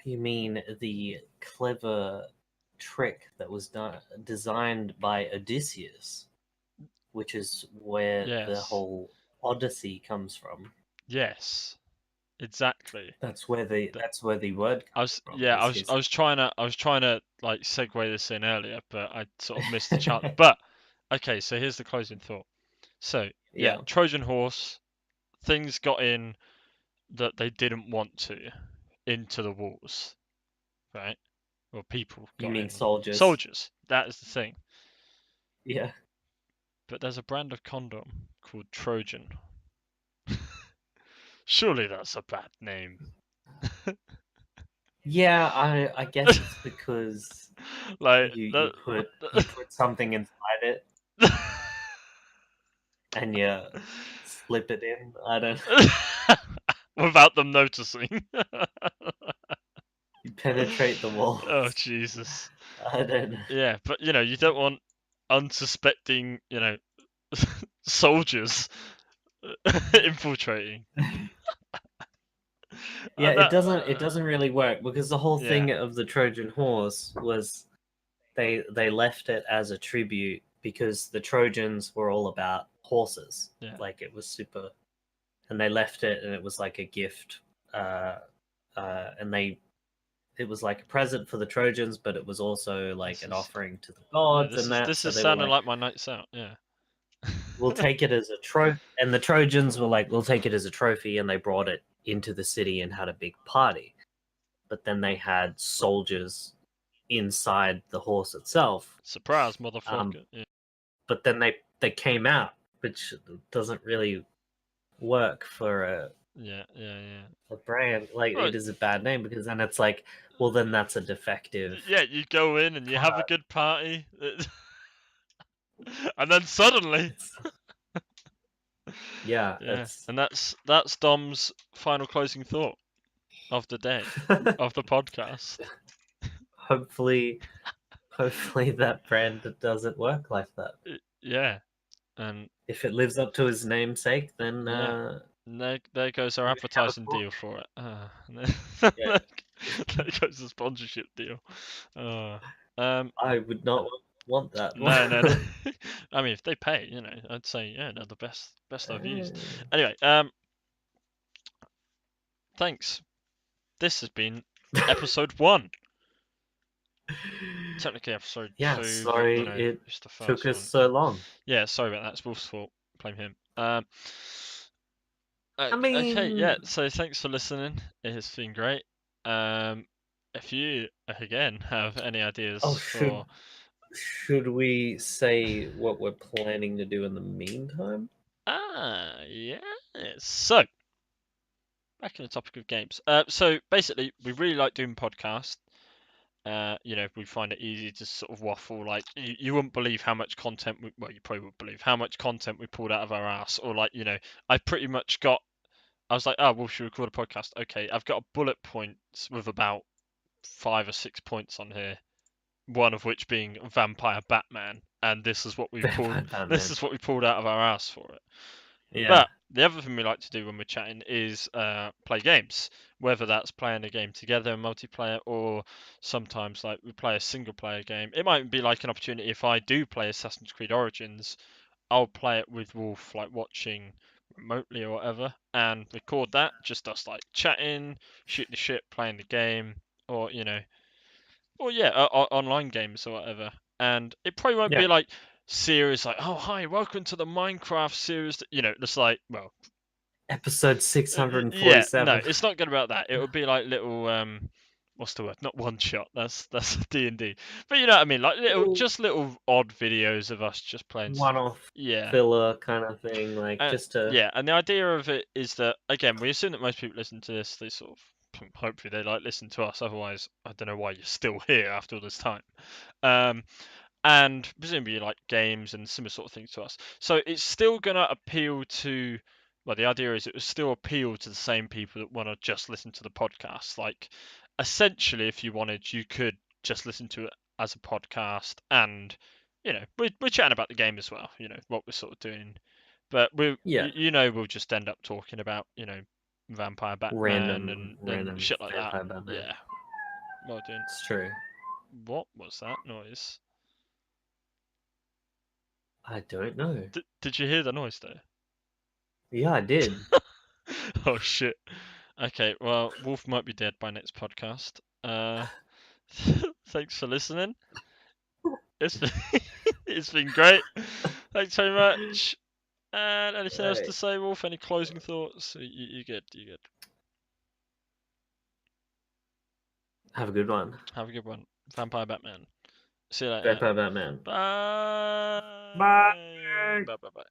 You mean the clever trick that was designed by Odysseus, which is where the whole Odyssey comes from. Yes, exactly. That's where the word comes from. I was trying to like segue this in earlier, but I sort of missed the chance. But okay, so here's the closing thought. So yeah, Trojan horse, things got in that they didn't want to into the walls, right? Or people got in. You mean soldiers? Soldiers. That is the thing. Yeah. But there's a brand of condom called Trojan. Surely that's a bad name. Yeah, I guess it's because like you put something inside it and you slip it in. I don't without them noticing. You penetrate the wall. Oh Jesus. I don't know. Yeah, but you don't want unsuspecting, soldiers infiltrating. Yeah, it doesn't really work because the whole thing of the Trojan horse was they left it as a tribute because the Trojans were all about horses. Yeah. Like it was super, and they left it and it was like a gift. And it was like a present for the Trojans, but it was also like an offering to the gods. This is sounding like my nights out. Yeah. We'll take it as a trophy, and the Trojans were like, "We'll take it as a trophy," and they brought it into the city and had a big party. But then they had soldiers inside the horse itself. Surprise, motherfucker! Yeah. But then they came out, which doesn't really work for a brand. Like it is a bad name because then it's like, well, then that's a defective. Yeah, you go in and you have a good party, and then suddenly. Yeah. And that's Dom's final closing thought of the day of the podcast. Hopefully that brand doesn't work like that. Yeah, and if it lives up to his namesake, then And there goes our We have a advertising deal sponsor. for it. Yeah. There goes the sponsorship deal. I would not want that. No. I mean, if they pay, I'd say yeah, they're the best I've used. Anyway, thanks. This has been episode 1. Technically episode 2, but sorry it it's the took first us one. so long. Yeah, sorry about that. It's Wolf's fault. Blame him. I mean, okay, yeah. So thanks for listening. It has been great. If you again have any ideas for, should we say what we're planning to do in the meantime? yeah. So back in the topic of games. So basically, we really like doing podcasts. We find it easy to sort of waffle. Like you wouldn't believe how much content you probably would believe how much content we pulled out of our ass. Or I pretty much I was like, oh, well, should we record a podcast? Okay, I've got a bullet points with about 5 or 6 points on here. One of which being Vampire Batman, and this is what we pulled. This is what we pulled out of our ass for it. Yeah. But the other thing we like to do when we're chatting is play games, whether that's playing a game together, multiplayer, or sometimes like we play a single player game. It might be like an opportunity if I do play Assassin's Creed Origins, I'll play it with Wolf, like watching remotely or whatever, and record that, just us like chatting, shooting the shit, playing the game, or online games or whatever. And it probably won't be like series like, oh hi, welcome to the Minecraft series. Just like, well, episode 647. no, it's not gonna be about that. It would be like little what's the word? Not one shot. That's D&D. But you know what I mean? Like little odd videos of us just playing one-off filler kind of thing, like just to and the idea of it is that again, we assume that most people listen to this, they sort of hopefully they like listen to us. Otherwise, I don't know why you're still here after all this time. And presumably you like games and similar sort of things to us. So it's still gonna appeal to. Well, the idea is it will still appeal to the same people that want to just listen to the podcast. Like, essentially, if you wanted, you could just listen to it as a podcast, and we're chatting about the game as well. What we're sort of doing, but we'll just end up talking about Vampire Batman and shit like that. Batman. Yeah, well done. It's true. What was that noise? I don't know. Did you hear the noise though? Yeah, I did. Oh shit. Okay, well, Wolf might be dead by next podcast. Thanks for listening. It's been great. Thanks very much. And anything else to say, Wolf? Any closing thoughts? You good? You good? Have a good one. Have a good one. Vampire Batman. See you later. Vampire Batman. Bye. Bye. Bye. Bye. Bye.